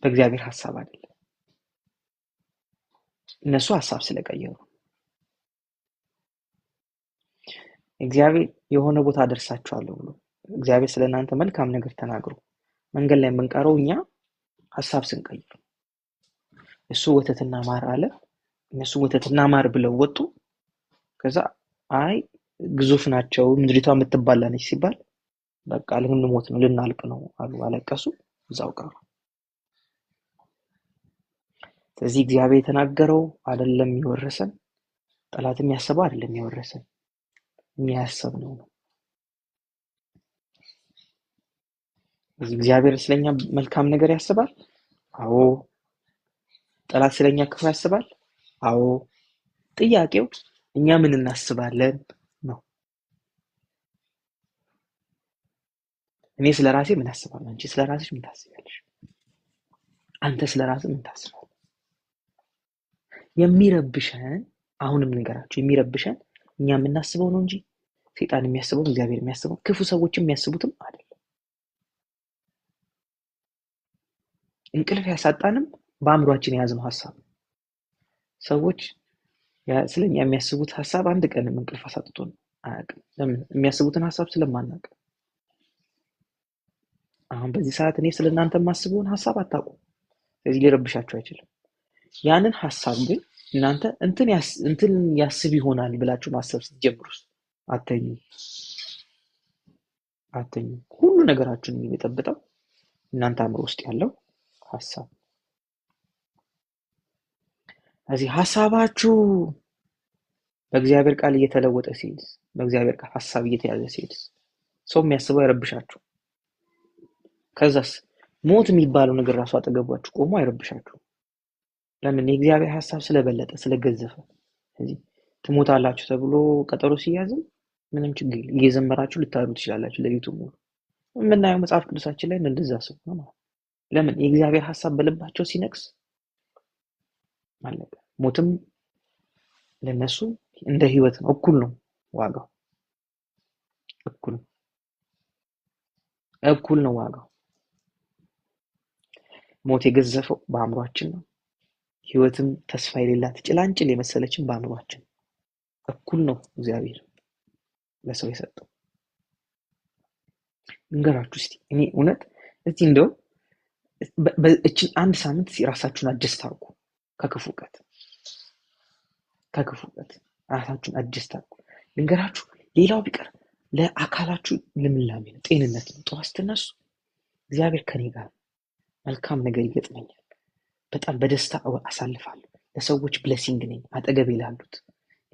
በእግዚአብሔር ሐሳብ አይደለም፣ እነሱ ሐሳብ ስለቀየሩ። እግዚአብሔር የሆነ ቦታ አደርሳቸዋለሁ ብሎ እግዚአብሔር ስለናንተ መልካም ነገር ተናግሮ መንገድ ላይ የምንቀረው እኛ ሐሳብ ስንቀይር፣ እሱ ወተትና ማር አለ፣ እነሱ ወተትና ማር ብለው ወጡ። ከዛ አይ ግዙፍ ናቸው ምድሪቷ የምትባላ ነች ሲባል በቃ ልንሞት ነው ልናልቅ ነው አሉ፣ አለቀሱ፣ እዛው ቀሩ። ስለዚህ እግዚአብሔር የተናገረው አይደለም የወረሰን፣ ጠላት የሚያስበው አይደለም የወረሰን፣ የሚያስበው ነው። እግዚአብሔር ስለኛ መልካም ነገር ያስባል። አዎ። ጠላት ስለኛ ክፉ ያስባል። አዎ። ጥያቄው እኛ ምን እናስባለን ነው። እኔ ስለራሴ ምን አስባለሁ? አንቺ ስለራስሽ ምን ታስቢያለሽ? አንተ ስለራስህ ምን ታስባለህ? የሚረብሸን አሁንም ንገራችሁ፣ የሚረብሸን እኛ የምናስበው ነው እንጂ ሰይጣን የሚያስበው እግዚአብሔር የሚያስበው ክፉ ሰዎችም የሚያስቡትም አይደለም። እንቅልፍ ያሳጣንም በአእምሯችን የያዝነው ሐሳብ። ሰዎች ስለኛ የሚያስቡት ሐሳብ አንድ ቀንም እንቅልፍ አሳጥቶን አያውቅም። ለምን? የሚያስቡትን ሐሳብ ስለማናውቅ። አሁን በዚህ ሰዓት እኔ ስለናንተ የማስበውን ሐሳብ አታውቁም፣ ስለዚህ ሊረብሻችሁ አይችልም። ያንን ሐሳብ ግን እናንተ እንትን ያስብ ይሆናል ብላችሁ ማሰብ ስትጀምሩስ አተኙ። ሁሉ ነገራችሁን የሚጠብጠው እናንተ አእምሮ ውስጥ ያለው ሐሳብ። ስለዚህ ሐሳባችሁ በእግዚአብሔር ቃል እየተለወጠ ሲል በእግዚአብሔር ቃል ሐሳብ እየተያዘ ሲሄድ ሰው የሚያስበው አይረብሻችሁ። ከዛስ ሞት የሚባለው ነገር ራሱ አጠገባችሁ ቆሞ አይረብሻችሁ። ለምን? የእግዚአብሔር ሐሳብ ስለበለጠ ስለገዘፈ። ስለዚህ ትሞታላችሁ ተብሎ ቀጠሮ ሲያዝም ምንም ችግር የለም፣ እየዘመራችሁ ልታዱ ትችላላችሁ ለሊቱን ሙሉ። የምናየው መጽሐፍ ቅዱሳችን ላይ እንደዛ ሰው ነው ማለት። ለምን? የእግዚአብሔር ሐሳብ በልባቸው ሲነግስ አለቀ። ሞትም ለነሱ እንደ ህይወት ነው፣ እኩል ነው ዋጋው፣ እኩል ነው ዋጋው። ሞት የገዘፈው በአእምሯችን ነው። ህይወትም ተስፋ የሌላት ጭላንጭል የመሰለችን በአእምሯችን እኩል ነው እግዚአብሔር ለሰው የሰጠው። እንገራችሁ እስቲ እኔ እውነት እስቲ እንደው በእችን አንድ ሳምንት ራሳችሁን አጀስት አድርጉ ከክፉ ቀት ራሳችሁን አጀስት አድርጉ። ልንገራችሁ፣ ሌላው ቢቀር ለአካላችሁ ልምላሜ ነው፣ ጤንነት ነው። ጠዋት ስትነሱ እግዚአብሔር ከኔ ጋር መልካም ነገር ይገጥመኛል፣ በጣም በደስታ አሳልፋለሁ፣ ለሰዎች ብሌሲንግ ነኝ፣ አጠገቤ ላሉት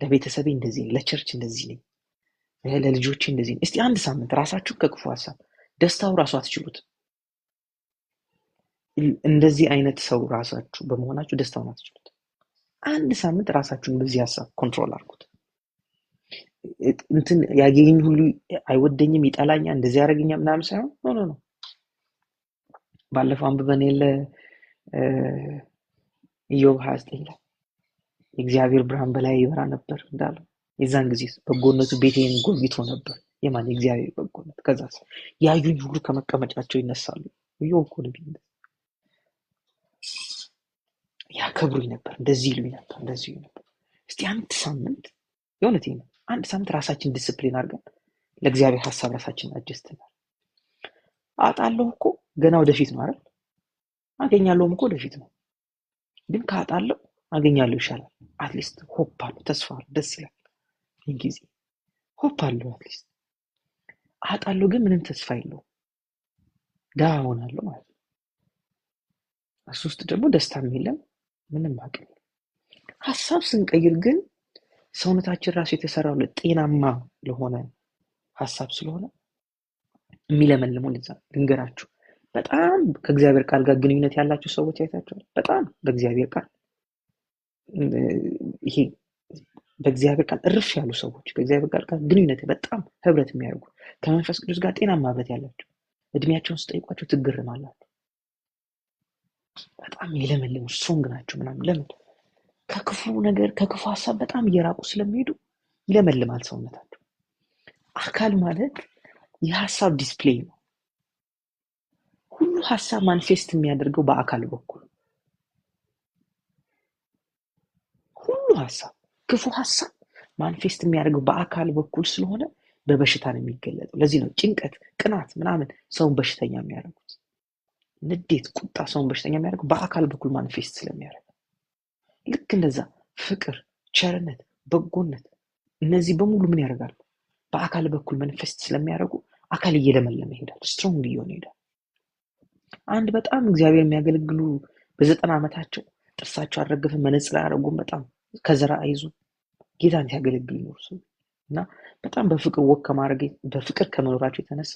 ለቤተሰቤ እንደዚህ ነኝ፣ ለቸርች እንደዚህ ነኝ፣ ለልጆቼ እንደዚህ ነኝ። እስቲ አንድ ሳምንት ራሳችሁ ከክፉ ሐሳብ ደስታው ራሱ አትችሉት። እንደዚህ አይነት ሰው ራሳችሁ በመሆናችሁ ደስታውን አትችሉት። አንድ ሳምንት ራሳችሁን በዚህ ሐሳብ ኮንትሮል አድርጉት። እንትን ያገኘኝ ሁሉ አይወደኝም፣ ይጠላኛል፣ እንደዚህ ያደርገኛል ምናምን ሳይሆን ኖ ባለፈው አንብበን የለ ኢዮብ 29 ላይ የእግዚአብሔር ብርሃን በላይ ይበራ ነበር እንዳለው፣ የዛን ጊዜ በጎነቱ ቤቴን ጎብኝቶ ነበር። የማን? የእግዚአብሔር በጎነት። ከዛስ ያዩኝ ሁሉ ከመቀመጫቸው ይነሳሉ። ኢዮብ እኮ ነው ቢል ያከብሩኝ ነበር፣ እንደዚህ ይሉኝ ነበር። እስቲ አንድ ሳምንት የእውነቴን ነው፣ አንድ ሳምንት ራሳችን ዲስፕሊን አድርገን ለእግዚአብሔር ሐሳብ ራሳችንን አጀስት እናድርግ። አጣለሁ እኮ ገና ወደፊት ነው አይደል? አገኛለሁም እኮ ወደፊት ነው። ግን ካጣለሁ አገኛለሁ ይሻላል። አትሊስት ሆፕ አለው፣ ተስፋ አለው፣ ደስ ይላል። ይህ ጊዜ ሆፕ አለው አትሊስት። አጣለሁ ግን ምንም ተስፋ የለውም፣ ደሃ ሆናለሁ ማለት ነው። እሱ ውስጥ ደግሞ ደስታም የለም፣ ምንም አቅም። ሐሳብ ስንቀይር ግን ሰውነታችን ራሱ የተሰራው ለጤናማ ለሆነ ሐሳብ ስለሆነ የሚለመልመው ለዛ። ልንገራችሁ፣ በጣም ከእግዚአብሔር ቃል ጋር ግንኙነት ያላችሁ ሰዎች አይታችኋል። በጣም በእግዚአብሔር ቃል ይሄ በእግዚአብሔር ቃል እርፍ ያሉ ሰዎች፣ ከእግዚአብሔር ቃል ጋር ግንኙነት በጣም ህብረት የሚያደርጉ ከመንፈስ ቅዱስ ጋር ጤናማ ህብረት ያላቸው እድሜያቸውን ስጠይቋቸው ትገረማላችሁ። በጣም የለመለሙ ስትሮንግ ናቸው ምናምን። ለምን? ከክፉ ነገር ከክፉ ሐሳብ በጣም እየራቁ ስለሚሄዱ ይለመልማል ሰውነታቸው። አካል ማለት የሐሳብ ዲስፕሌይ ነው። ሁሉ ሐሳብ ማኒፌስት የሚያደርገው በአካል በኩል። ሁሉ ሐሳብ፣ ክፉ ሐሳብ ማኒፌስት የሚያደርገው በአካል በኩል ስለሆነ በበሽታ ነው የሚገለጠው። ለዚህ ነው ጭንቀት፣ ቅናት ምናምን ሰውን በሽተኛ የሚያደርጉት። ንዴት፣ ቁጣ ሰውን በሽተኛ የሚያደርገው በአካል በኩል ማኒፌስት ስለሚያደርግ። ልክ እንደዛ ፍቅር፣ ቸርነት፣ በጎነት እነዚህ በሙሉ ምን ያደርጋሉ? በአካል በኩል ማኒፌስት ስለሚያደርጉ አካል እየለመለመ ይሄዳል፣ ስትሮንግ እየሆነ ይሄዳል። አንድ በጣም እግዚአብሔር የሚያገለግሉ በ90 ዓመታቸው ጥርሳቸው አልረገፈም፣ መነጽር አያደርጉም፣ በጣም ከዘራ አይዙ ጌታን ሲያገለግሉ ይኖሩ ሰው እና በጣም በፍቅር ወክ ከማድረግ በፍቅር ከመኖራቸው የተነሳ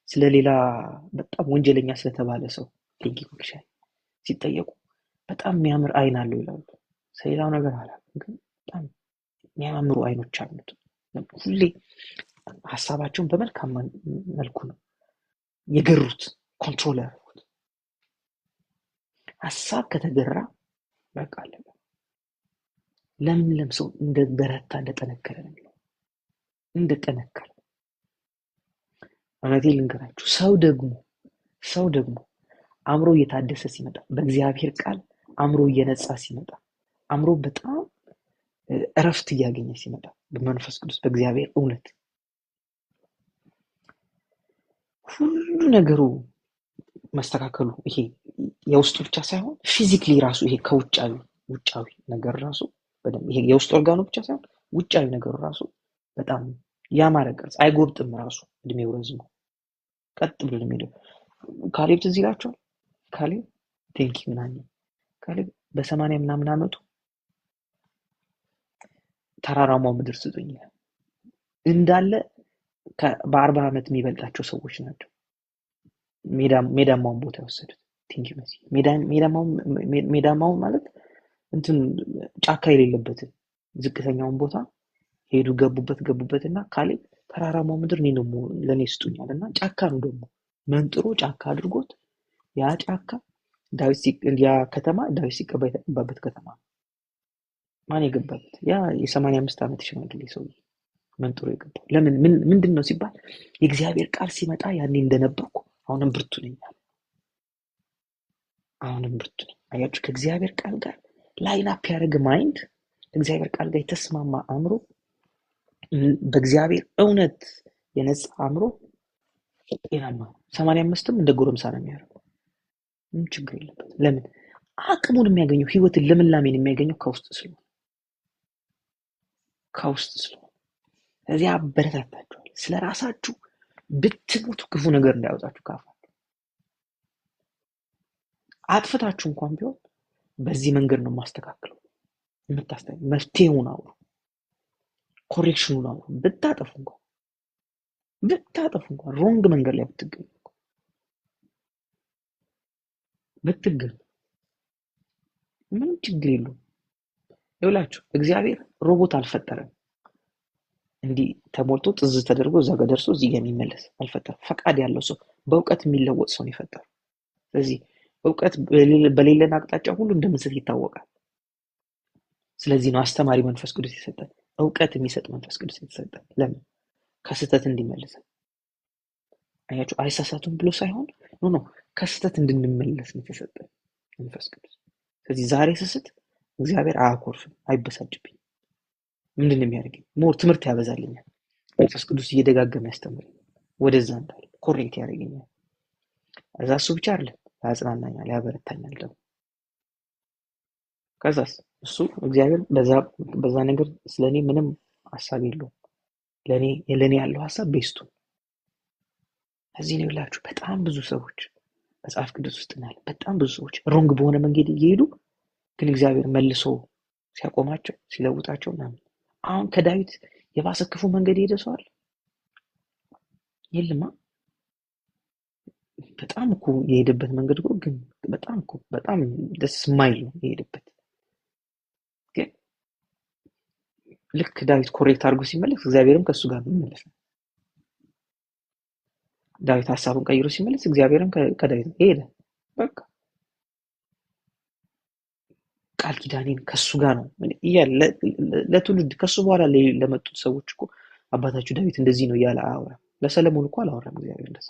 ስለሌላ በጣም ወንጀለኛ ስለተባለ ሰው ሌንጊ ሲጠየቁ በጣም የሚያምር አይን አለው ይላሉ። ስለሌላው ነገር አላውቅም፣ ግን በጣም የሚያማምሩ አይኖች አሉት። ሁሌ ሐሳባቸውን በመልካም መልኩ ነው የገሩት፣ ኮንትሮል ያደርጉት። ሐሳብ ከተገራ በቃ አለቀ። ለምለም ሰው እንደበረታ እንደጠነከረ ነው የሚለው፣ እንደጠነከረ። እውነቴን ልንገራችሁ፣ ሰው ደግሞ አእምሮ እየታደሰ ሲመጣ፣ በእግዚአብሔር ቃል አእምሮ እየነጻ ሲመጣ፣ አእምሮ በጣም እረፍት እያገኘ ሲመጣ፣ በመንፈስ ቅዱስ በእግዚአብሔር እውነት ሁሉ ነገሩ መስተካከሉ፣ ይሄ የውስጡ ብቻ ሳይሆን ፊዚክሊ ራሱ ይሄ ውጫዊ ነገር ራሱ በደንብ ይሄ የውስጥ ኦርጋኑ ብቻ ሳይሆን ውጫዊ ነገሩ ራሱ በጣም ያማረ ቅርጽ፣ አይጎብጥም። ራሱ እድሜው ረዝሞ ቀጥ ብሎ የሚሄደው ካሌብ ትዝ ይላችኋል። ካሌብ ቴንኪ ምናምን ካሌብ በ80 ምናምን ዓመቱ ተራራማው ምድር ስጡኝ እንዳለ በ40 ዓመት የሚበልጣቸው ሰዎች ናቸው ሜዳማውን ቦታ የወሰዱት። ቲንክ መሲ ሜዳማው ማለት እንትን ጫካ የሌለበትን ዝቅተኛውን ቦታ ሄዱ፣ ገቡበትና ካሌብ ተራራማው ምድር እኔ ደግሞ ለእኔ ስጡኛል እና ጫካ ነው ደግሞ መንጥሮ ጫካ አድርጎት ያ ጫካ ያ ከተማ ዳዊት ሲቀባ የተቀባበት ከተማ ነው። ማን የገባበት? ያ የ85 ዓመት ሽማግሌ ሰውዬ መንጥሮ የገባው። ለምን ምንድን ነው ሲባል የእግዚአብሔር ቃል ሲመጣ ያኔ እንደነበርኩ አሁንም ብርቱ ነኝ። አሁንም ብርቱ ነኝ። አያችሁ፣ ከእግዚአብሔር ቃል ጋር ላይን አፕ ያደረገ ማይንድ፣ ከእግዚአብሔር ቃል ጋር የተስማማ አእምሮ፣ በእግዚአብሔር እውነት የነጻ አእምሮ ጤናማ 85ም እንደ ጎረምሳ ነው የሚያደርገው። ምንም ችግር የለበት። ለምን? አቅሙን የሚያገኘው ህይወትን ልምላሜን የሚያገኘው ከውስጥ ስለሆነ ስለዚህ አበረታታችኋል። ስለ ራሳችሁ ብትሞቱ ክፉ ነገር እንዳያወጣችሁ ካፋችሁ። አጥፍታችሁ እንኳን ቢሆን በዚህ መንገድ ነው የማስተካክለው መፍትሄውን አውሩ፣ ኮሬክሽኑን አውሩ። ብታጠፉ እንኳን ሮንግ መንገድ ላይ ብትገኙ ምንም ችግር የለውም። ይኸውላችሁ እግዚአብሔር ሮቦት አልፈጠረም። እንዲህ ተሞልቶ ጥዝ ተደርጎ እዛ ጋር ደርሶ እዚህ ጋር የሚመለስ አልፈጠረም። ፈቃድ ያለው ሰው፣ በእውቀት የሚለወጥ ሰው ነው የፈጠረው። ስለዚህ እውቀት በሌለን አቅጣጫ ሁሉ እንደምንስት ይታወቃል። ስለዚህ ነው አስተማሪ መንፈስ ቅዱስ የሰጠን፣ እውቀት የሚሰጥ መንፈስ ቅዱስ የተሰጠን። ለምን? ከስህተት እንዲመለሰን። አያችሁ፣ አይሳሳቱም ብሎ ሳይሆን ኖ ከስህተት እንድንመለስ ነው የተሰጠን መንፈስ ቅዱስ። ስለዚህ ዛሬ ስስት እግዚአብሔር አያኮርፍም፣ አይበሳጭብኝ። ምንድን ነው የሚያደርገኝ? ሞር ትምህርት ያበዛልኛል። መንፈስ ቅዱስ እየደጋገመ ያስተምረኝ፣ ወደዛ እንዳለ ኮሬክት ያደርገኛል። እዛ እሱ ብቻ አይደለም፣ ያጽናናኛል፣ ያበረታኛል ደግሞ። ከዛስ እሱ እግዚአብሔር በዛ ነገር ስለኔ ምንም ሐሳብ የለውም። ለኔ ያለው ሐሳብ ቤስቱ። እዚህ ነው ይላችሁ። በጣም ብዙ ሰዎች መጽሐፍ ቅዱስ ውስጥ ነው ያለ። በጣም ብዙ ሰዎች ሮንግ በሆነ መንገድ እየሄዱ ግን እግዚአብሔር መልሶ ሲያቆማቸው ሲለውጣቸው ምናምን። አሁን ከዳዊት የባሰ ክፉ መንገድ የሄደ ሰው አለ? የለማ። በጣም እኮ የሄደበት መንገድ እኮ ግን በጣም ደስ የማይል ነው የሄደበት። ግን ልክ ዳዊት ኮሬክት አድርጎ ሲመለስ እግዚአብሔርም ከሱ ጋር የሚመለስ ነው። ዳዊት ሐሳቡን ቀይሮ ሲመለስ እግዚአብሔርም ከዳዊት ሄደ። በቃ ቃል ኪዳኔን ከሱ ጋር ነው ለትውልድ ከሱ በኋላ ለመጡት ሰዎች እኮ አባታችሁ ዳዊት እንደዚህ ነው እያለ አያወራም። ለሰለሞን እኮ አላወራም እግዚአብሔር እንደዛ።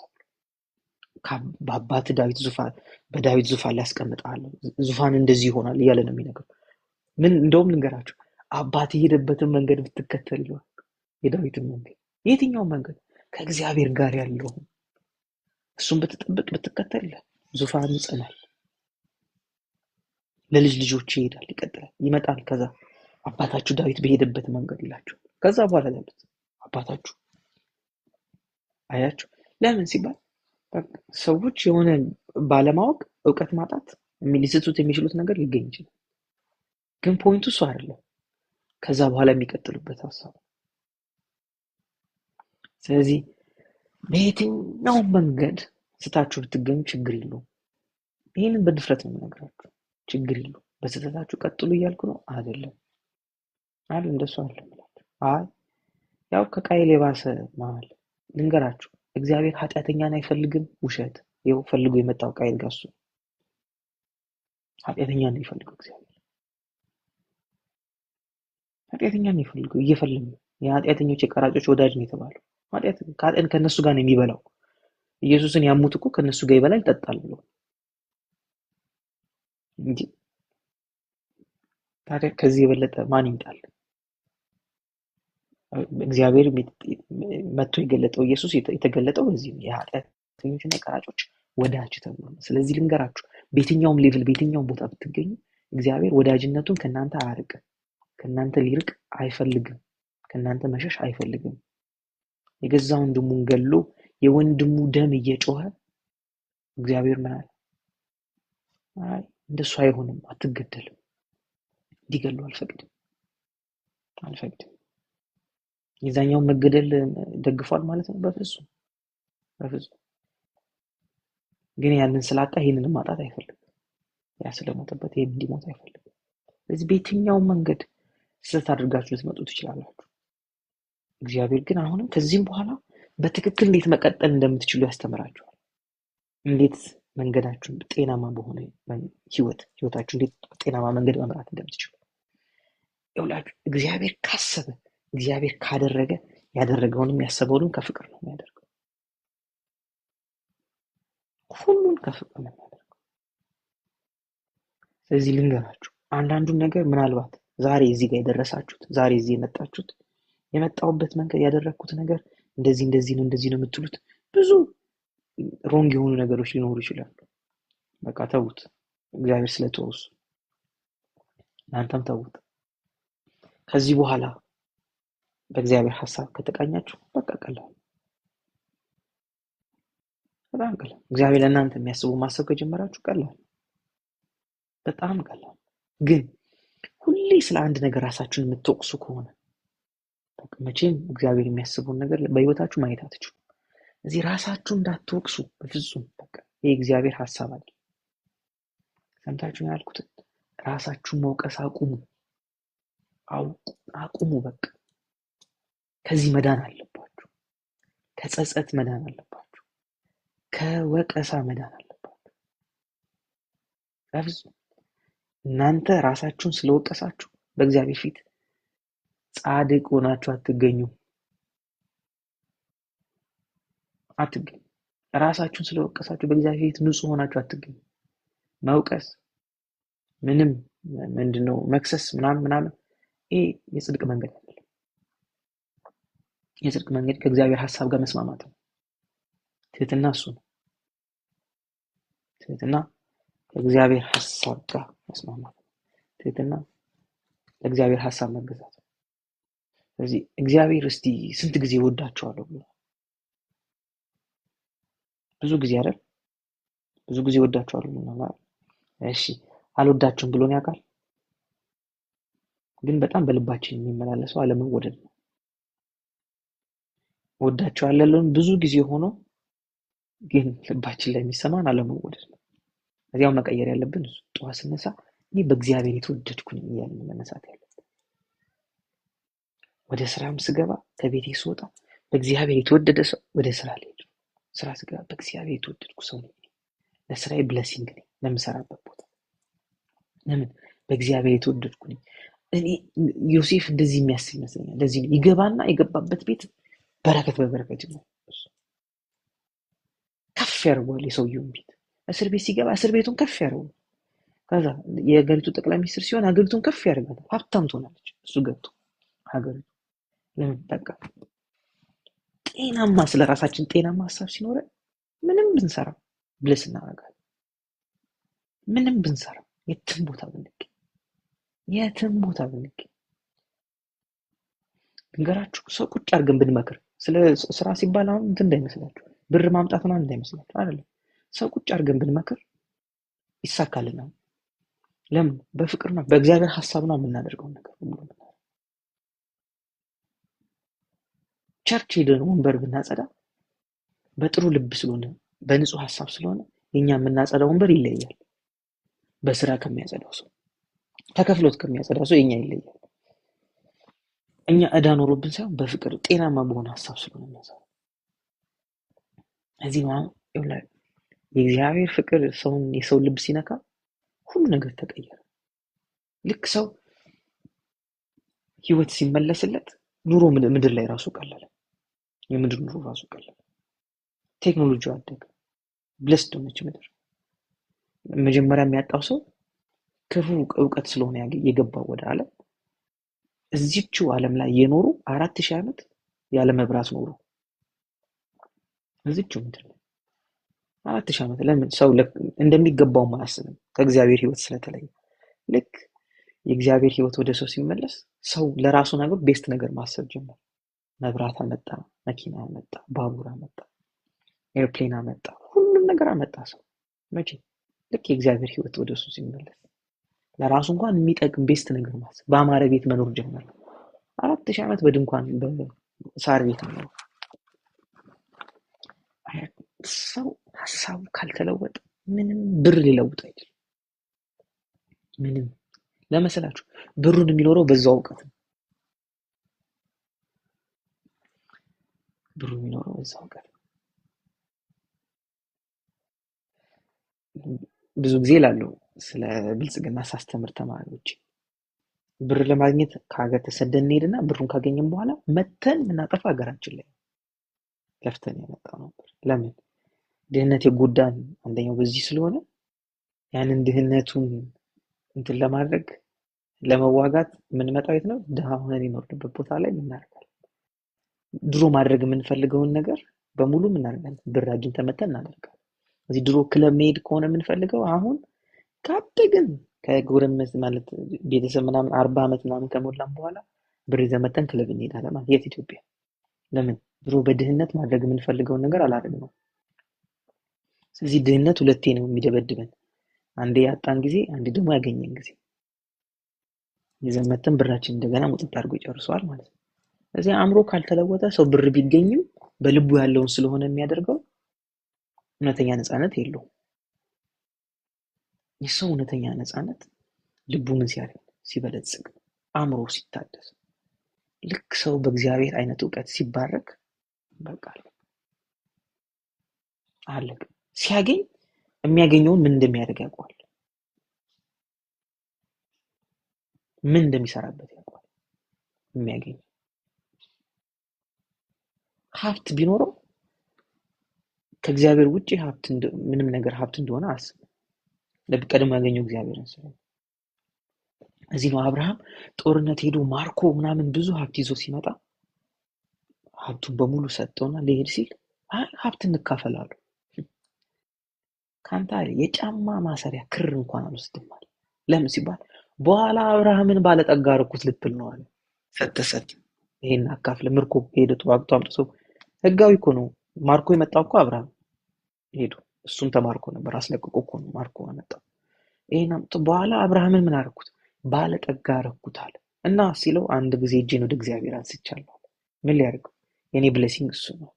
በአባት በዳዊት ዙፋን ላይ አስቀምጣለሁ፣ ዙፋን እንደዚህ ይሆናል እያለ ነው የሚነግረው። እንደውም ልንገራችሁ፣ አባት የሄደበትን መንገድ ብትከተል ይለዋል። የዳዊትን መንገድ፣ የትኛውን መንገድ? ከእግዚአብሔር ጋር ያለው እሱን ብትጠብቅ ብትከተል ዙፋን ይጸናል፣ ለልጅ ልጆች ይሄዳል፣ ይቀጥላል፣ ይመጣል። ከዛ አባታችሁ ዳዊት በሄደበት መንገድ ይላችሁ። ከዛ በኋላ ያሉት አባታችሁ አያችሁ። ለምን ሲባል ሰዎች የሆነ ባለማወቅ እውቀት ማጣት ሊስቱት የሚችሉት ነገር ሊገኝ ይችላል። ግን ፖይንቱ እሱ አይደለም፣ ከዛ በኋላ የሚቀጥሉበት ሀሳብ። ስለዚህ በየትኛው መንገድ ስታችሁ ብትገኙ ችግር የለውም። ይህንን በድፍረት ነው የምነግራችሁ። ችግር የለውም። በስህተታችሁ ቀጥሉ እያልኩ ነው አይደለም። እንደሱ አይደለም። ያው ከቃየል የባሰ መሀል ልንገራችሁ። እግዚአብሔር ኃጢአተኛን አይፈልግም። ውሸት። ይኸው ፈልጎ የመጣው ቃየል ጋር እሱ ኃጢአተኛን ነው የሚፈልገው። እግዚአብሔር ኃጢአተኛን ነው የሚፈልገው። እየፈለገ የኃጢአተኞች የቀራጮች ወዳጅ ነው የተባለው። ኃጢአት ከነሱ ጋር ነው የሚበላው። ኢየሱስን ያሙት እኮ ከነሱ ጋር ይበላል ይጠጣል ብሎ እንጂ ታዲያ ከዚህ የበለጠ ማን ይምጣል? እግዚአብሔር መጥቶ የገለጠው ኢየሱስ የተገለጠው በዚህ ነው፣ የኃጢአተኞችና ቀራጮች ወዳጅ ተብሎ ነው። ስለዚህ ልንገራችሁ፣ በየትኛውም ሌቭል በየትኛውም ቦታ ብትገኙ እግዚአብሔር ወዳጅነቱን ከእናንተ አያርቅም። ከእናንተ ሊርቅ አይፈልግም። ከእናንተ መሸሽ አይፈልግም። የገዛ ወንድሙን ገሎ የወንድሙ ደም እየጮኸ እግዚአብሔር ምን አለ? እንደሱ አይሆንም፣ አትገደልም። እንዲገሉ አልፈቅድም። የዛኛውን መገደል ደግፏል ማለት ነው? በፍጹም በፍጹም። ግን ያንን ስላጣ ይሄንን ማጣት አይፈልግም። ያ ስለሞተበት ይሄን እንዲሞት አይፈልግም። ስለዚህ በየትኛውም መንገድ ስህተት አድርጋችሁ ልትመጡ ትችላላችሁ። እግዚአብሔር ግን አሁንም ከዚህም በኋላ በትክክል እንዴት መቀጠል እንደምትችሉ ያስተምራችኋል። እንዴት መንገዳችሁን ጤናማ በሆነ ህይወታችሁ እንዴት ጤናማ መንገድ መምራት እንደምትችሉ ይኸውላችሁ። እግዚአብሔር ካሰበ እግዚአብሔር ካደረገ ያደረገውንም ያሰበውንም ከፍቅር ነው የሚያደርገው። ሁሉን ከፍቅር ነው የሚያደርገው። ስለዚህ ልንገራችሁ፣ አንዳንዱን ነገር ምናልባት ዛሬ እዚህ ጋር የደረሳችሁት ዛሬ እዚህ የመጣችሁት የመጣውበት መንገድ ያደረግኩት ነገር እንደዚህ ነው የምትሉት ብዙ ሮንግ የሆኑ ነገሮች ሊኖሩ ይችላሉ። በቃ ተውት። እግዚአብሔር ስለተወሱ እናንተም ተውት። ከዚህ በኋላ በእግዚአብሔር ሐሳብ ከተቃኛችሁ በቃ ቀላል፣ በጣም ቀላል። እግዚአብሔር ለእናንተ የሚያስቡ ማሰብ ከጀመራችሁ ቀላል፣ በጣም ቀላል። ግን ሁሌ ስለ አንድ ነገር ራሳችሁን የምትወቅሱ ከሆነ በቃ መቼም እግዚአብሔር የሚያስበውን ነገር በህይወታችሁ ማየት አትችሉም። እዚህ ራሳችሁ እንዳትወቅሱ በፍጹም። በቃ ይሄ እግዚአብሔር ሐሳብ አለ። ሰምታችሁን ያልኩት? ራሳችሁን መውቀስ አቁሙ፣ አቁሙ። በቃ ከዚህ መዳን አለባችሁ። ከጸጸት መዳን አለባችሁ። ከወቀሳ መዳን አለባችሁ። በፍጹም እናንተ ራሳችሁን ስለወቀሳችሁ በእግዚአብሔር ፊት ጻድቅ ሆናችሁ አትገኙም። ራሳችሁን ስለወቀሳችሁ በእግዚአብሔር ፊት ንጹህ ሆናችሁ አትገኙ። መውቀስ ምንም ምንድነው መክሰስ ምናምን ይሄ የጽድቅ መንገድ አይደለም። የጽድቅ መንገድ ከእግዚአብሔር ሐሳብ ጋር መስማማት ነው። ትህትና እሱ ነው። ትህትና ከእግዚአብሔር ሐሳብ ጋር መስማማት ነው። ትህትና ለእግዚአብሔር ሐሳብ መገዛት። ስለዚህ እግዚአብሔር እስቲ ስንት ጊዜ ወዳቸዋለሁ ብሎ ብዙ ጊዜ አይደል? ብዙ ጊዜ ወዳቸዋለሁ ማለት እሺ፣ አልወዳቸውም ብሎን ያውቃል? ግን በጣም በልባችን የሚመላለሰው አለመወደድ ነው። ወዳቸዋለሁ ብዙ ጊዜ ሆኖ ግን ልባችን ላይ የሚሰማን አለመወደድ ነው። እዚያው መቀየር ያለብን እሱ። ጠዋት ስነሳ እኔ በእግዚአብሔር የተወደድኩ ነኝ እያልን መነሳት ያለብን። ወደ ስራም ስገባ ከቤቴ ስወጣ በእግዚአብሔር የተወደደ ሰው ወደ ስራ ልሄድ፣ ስራ ስገባ በእግዚአብሔር የተወደድኩ ሰው ነኝ። ለስራዬ ብለሲንግ ነኝ። ለምሰራበት ቦታ ለምን በእግዚአብሔር የተወደድኩ ነኝ። እኔ ዮሴፍ እንደዚህ የሚያስብ ይመስለኛል። እንደዚህ ነው ይገባና የገባበት ቤት በረከት በበረከት ነው። ከፍ ያደርገዋል የሰውየውን ቤት። እስር ቤት ሲገባ እስር ቤቱን ከፍ ያደርገዋል። ከዛ የሀገሪቱ ጠቅላይ ሚኒስትር ሲሆን ሀገሪቱን ከፍ ያደርጋታል። ሀብታም ትሆናለች እሱ ገብቶ ሀገሪቱ። ለምን በቃ ጤናማ ስለ ራሳችን ጤናማ ሀሳብ ሲኖረን ምንም ብንሰራ ብለስ እናደርጋለን። ምንም ብንሰራ የትም ቦታ ብንገኝ ልንገራችሁ፣ ሰው ቁጭ አድርገን ብንመክር ስለ ስራ ሲባል አሁን እንትን እንዳይመስላችሁ፣ ብር ማምጣት ምናምን እንዳይመስላችሁ አይደለም። ሰው ቁጭ አድርገን ብንመክር ይሳካልናል። ለምን? በፍቅር ነው፣ በእግዚአብሔር ሐሳብ ነው የምናደርገው ነገር ሁሉ። ቸርች ሄደን ወንበር ብናጸዳ በጥሩ ልብ ስለሆነ በንጹህ ሐሳብ ስለሆነ የኛ የምናጸዳው ወንበር ይለያል። በስራ ከሚያጸዳው ሰው ተከፍሎት ከሚያጸዳው ሰው የኛ ይለያል። እኛ ዕዳ ኖሮብን ሳይሆን በፍቅር ጤናማ በሆነ ሐሳብ ስለሆነ የሚያጸዳው። እዚህ ነው የእግዚአብሔር ፍቅር የሰው ልብ ሲነካ ሁሉ ነገር ተቀየረ። ልክ ሰው ህይወት ሲመለስለት ኑሮ ምድር ላይ ራሱ ቀለለ። የምድር ኑሮ ራሱ ቀለለ። ቴክኖሎጂው አደገ። ብለስድ ሆነች ምድር። መጀመሪያ የሚያጣው ሰው ክፉ እውቀት ስለሆነ የገባው ወደ ዓለም እዚህችው ዓለም ላይ የኖሩ 4000 ዓመት ያለ መብራት ኖሩ። እዚህችው ምድር ላይ 4000 ዓመት። ለምን? ሰው እንደሚገባው ማያስብም ከእግዚአብሔር ህይወት ስለተለየ። ልክ የእግዚአብሔር ህይወት ወደ ሰው ሲመለስ ሰው ለራሱ ነገር ቤስት ነገር ማሰብ ጀመረ። መብራት አመጣ፣ መኪና አመጣ፣ ባቡር አመጣ፣ ኤርፕሌን አመጣ፣ ሁሉም ነገር አመጣ ሰው። መቼ? ልክ የእግዚአብሔር ህይወት ወደ እሱ ሲመለስ ለራሱ እንኳን የሚጠቅም ቤስት ነገር ማሰብ፣ በአማረ ቤት መኖር ጀመረ። 4000 ዓመት በድንኳን ሳር ቤት ነው። ሰው ሀሳቡ ካልተለወጠ ምንም ብር ሊለውጥ አይችልም። ምንም ለመሰላችሁ ብሩን የሚኖረው በዛው እውቀት ነው። ብሩ የሚኖረው በዛው እውቀት ነው። ብዙ ጊዜ እላለሁ ስለ ብልጽግና ሳስተምር ተማሪዎች ብር ለማግኘት ከሀገር ተሰደን እንሄድና ብሩን ካገኘን በኋላ መተን የምናጠፋ ሀገራችን ላይ ለፍተን ያመጣው ነበር። ለምን? ድህነት የጎዳን አንደኛው በዚህ ስለሆነ ያንን ድህነቱን እንትን ለማድረግ ለመዋጋት የምንመጣው የት ነው? ድሃ ሆነን የኖርንበት ቦታ ላይ እናደርጋለን። ድሮ ማድረግ የምንፈልገውን ነገር በሙሉ እናደርጋለን። ብር አግኝተን መተን እናደርጋለን። እዚህ ድሮ ክለብ መሄድ ከሆነ የምንፈልገው አሁን ካደግን ከጎረመስ ማለት ቤተሰብ ምናምን 40 ዓመት ምናምን ከሞላን በኋላ ብር ይዘን መተን ክለብ እንሄዳለን ማለት የት ኢትዮጵያ። ለምን? ድሮ በድህነት ማድረግ የምንፈልገውን ነገር አላደረግነውም። ስለዚህ ድህነት ሁለቴ ነው የሚደበድበን። አንዴ ያጣን ጊዜ፣ አንዴ ደግሞ ያገኘን ጊዜ። ይዘን መተን ብራችን እንደገና ሙጥጥ አድርጎ ይጨርሰዋል ማለት ነው። ስለዚህ አእምሮ ካልተለወጠ ሰው ብር ቢገኝም በልቡ ያለውን ስለሆነ የሚያደርገው እውነተኛ ነፃነት የለውም። የሰው እውነተኛ ነፃነት ልቡ ምን ሲያደርግ? ሲበለጽግ፣ አእምሮ ሲታደስ፣ ልክ ሰው በእግዚአብሔር አይነት እውቀት ሲባረክ በቃ አለቅ። ሲያገኝ የሚያገኘውን ምን እንደሚያደርግ ያውቀዋል። ምን እንደሚሰራበት ያውቀዋል። የሚያገኝ ሀብት ቢኖረው ከእግዚአብሔር ውጪ ምንም ነገር ሀብት እንደሆነ አስብ። ቀድሞ ያገኘው እግዚአብሔርን ስለሆነ። እዚህ ነው አብርሃም ጦርነት ሄዶ ማርኮ ምናምን ብዙ ሀብት ይዞ ሲመጣ ሀብቱን በሙሉ ሰጠውና ሊሄድ ሲል ሀብት እንካፈላሉ። ካንተ የጫማ ማሰሪያ ክር እንኳን አልወስድም አለ። ለምን ሲባል በኋላ አብርሃምን ባለጠጋ አደረኩት ልትል ነው አለ። ሰጥ ይሄን አካፍለ ምርኮ ሄዶ ተዋግቶ አምጥቶ ህጋዊ እኮ ነው። ማርኮ የመጣው እኮ አብርሃም ሄዶ እሱም ተማርኮ ነበር። አስለቅቆ እኮ ነው ማርኮ የመጣው። ይሄን አምጥቶ በኋላ አብርሃምን ምን አደረኩት? ባለጠጋ አደረኩት አለ። እና ሲለው አንድ ጊዜ እጄን ወደ እግዚአብሔር አንስቻለሁ። ምን ሊያደርገው? የኔ ብሌሲንግ እሱ ነው።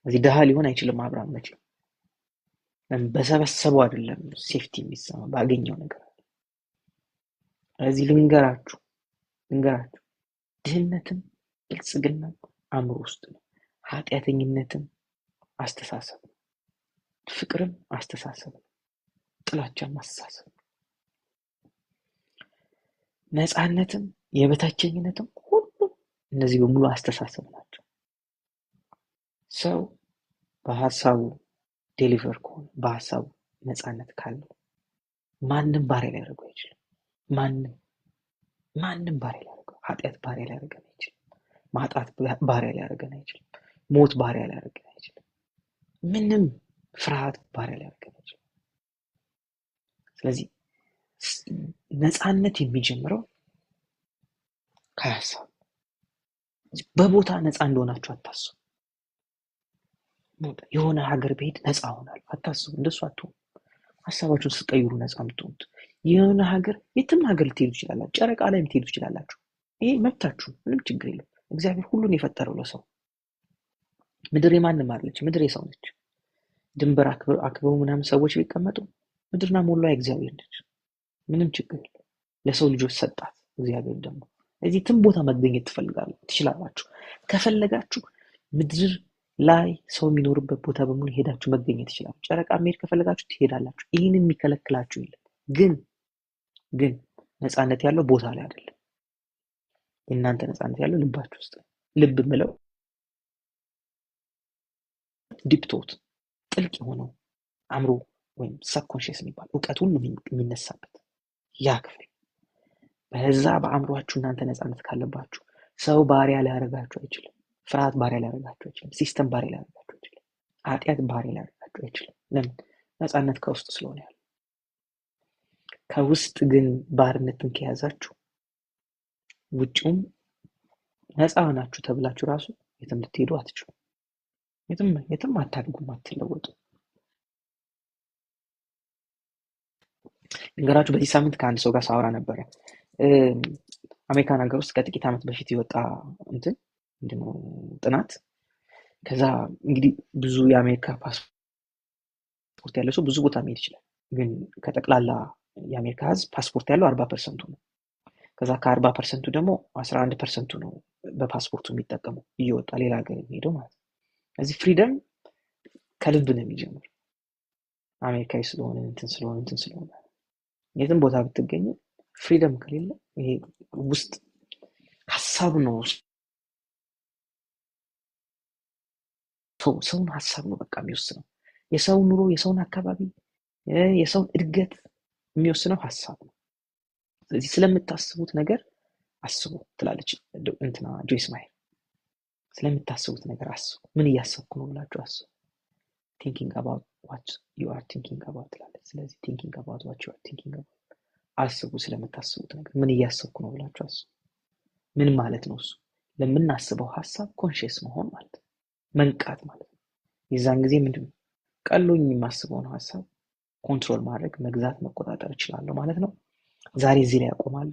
እዚህ ድሃ ሊሆን አይችልም አብርሃም መቼም። በሰበሰበው አይደለም ሴፍቲ የሚሰማ ባገኘው ነገር። እዚህ ልንገራችሁ ድህነትም ብልጽግና አእምሮ ውስጥ ነው። ኃጢአተኝነትም አስተሳሰብ ነው። ፍቅርም አስተሳሰብ ነው። ጥላቻም አስተሳሰብ ነው። ነፃነትም የበታቸኝነትም ሁሉም እነዚህ በሙሉ አስተሳሰብ ናቸው። ሰው በሀሳቡ ዴሊቨር ከሆነ በሀሳቡ ነፃነት ካለው ማንም ባሪያ ሊያደርገው አይችልም። ማንም ባሪያ ሊያደርገው፣ ኃጢአት ባሪያ ሊያደርገን አይችልም። ማጣት ባሪያ ሊያደርገን አይችልም። ሞት ባሪያ ሊያደርገን አይችልም። ምንም ፍርሃት ባሪያ ሊያደርገን አይችልም። ስለዚህ ነፃነት የሚጀምረው ከሀሳብ። በቦታ ነፃ እንደሆናችሁ አታስቡ። የሆነ ሀገር ብሄድ ነፃ ሆናለሁ አታስቡ። እንደሱ አትሆኑ። ሀሳባችሁን ስትቀይሩ ነፃ የምትሆኑት። የሆነ ሀገር የትም ሀገር ልትሄዱ ትችላላችሁ። ጨረቃ ላይ ልትሄዱ ትችላላችሁ። ይሄ መብታችሁ፣ ምንም ችግር የለም። እግዚአብሔር ሁሉን የፈጠረው ለሰው። ምድር የማንም አይደለች። ምድር የሰው ነች። ድንበር አክብበው ምናምን ሰዎች ቢቀመጡ ምድርና ሞላዋ እግዚአብሔር ነች። ምንም ችግር የለም። ለሰው ልጆች ሰጣት እግዚአብሔር። ደግሞ እዚህ ትም ቦታ መገኘት ትችላላችሁ። ከፈለጋችሁ ምድር ላይ ሰው የሚኖርበት ቦታ በሙሉ ሄዳችሁ መገኘት ይችላል። ጨረቃ መሄድ ከፈለጋችሁ ትሄዳላችሁ። ይህንን የሚከለክላችሁ የለም። ግን ነፃነት ያለው ቦታ ላይ አይደለም። የእናንተ ነፃነት ያለው ልባችሁ ውስጥ ነው። ልብ ምለው ዲፕቶት ጥልቅ የሆነው አእምሮ ወይም ሰብኮንሽስ የሚባል እውቀት ሁሉ የሚነሳበት ያ ክፍል። በዛ በአእምሯችሁ እናንተ ነፃነት ካለባችሁ ሰው ባሪያ ሊያደርጋችሁ አይችልም። ፍርሃት ባሪያ ሊያደርጋችሁ አይችልም። ሲስተም ባሪያ ሊያደርጋችሁ አይችልም። ኃጢአት ባሪያ ሊያደርጋችሁ አይችልም። ለምን? ነፃነት ከውስጥ ስለሆነ ያለው። ከውስጥ ግን ባርነትን ከያዛችሁ ውጭውም ነፃ ሆናችሁ ተብላችሁ ራሱ የትም ልትሄዱ አትችሉም። የትም አታድጉም፣ አትለወጡ። እንገራችሁ በዚህ ሳምንት ከአንድ ሰው ጋር ሳወራ ነበረ። አሜሪካን ሀገር ውስጥ ከጥቂት ዓመት በፊት የወጣ እንትን ምንድነው ጥናት። ከዛ እንግዲህ ብዙ የአሜሪካ ፓስፖርት ያለው ሰው ብዙ ቦታ መሄድ ይችላል። ግን ከጠቅላላ የአሜሪካ ህዝብ ፓስፖርት ያለው 40% ነው። ከዛ ከ40% ደግሞ 11% ነው በፓስፖርቱ የሚጠቀመው እየወጣ ሌላ ሀገር የሚሄደው ማለት ነው። ስለዚህ ፍሪደም ከልብ ነው የሚጀምር። አሜሪካዊ ስለሆነ እንትን ስለሆነ የትም ቦታ ብትገኝ ፍሪደም ከሌለ ይሄ ውስጥ ሀሳብ ነው። ሰውን ሀሳብ ነው በቃ የሚወስነው። የሰውን ኑሮ፣ የሰውን አካባቢ፣ የሰውን እድገት የሚወስነው ሀሳብ ነው። ስለዚህ ስለምታስቡት ነገር አስቡ ትላለች እንትና ጆይስ ማየር። ስለምታስቡት ነገር አስቡ። ምን እያሰብኩ ነው ብላችሁ አስቡ። ቲንኪንግ አባውት ዋት ዩ አር ቲንኪንግ አባውት ትላለች። ስለዚህ ቲንኪንግ አባውት ዋት ዩ አር ቲንኪንግ አባውት አስቡ። ስለምታስቡት ነገር ምን እያሰብኩ ነው ብላችሁ አስቡ። ምን ማለት ነው እሱ? ለምናስበው ሀሳብ ኮንሺየስ መሆን ማለት ነው፣ መንቃት ማለት ነው። የዛን ጊዜ ምንድነው ቀሎኝ የማስበውን ሀሳብ ኮንትሮል ማድረግ፣ መግዛት፣ መቆጣጠር እችላለሁ ማለት ነው። ዛሬ እዚህ ላይ አቆማለሁ።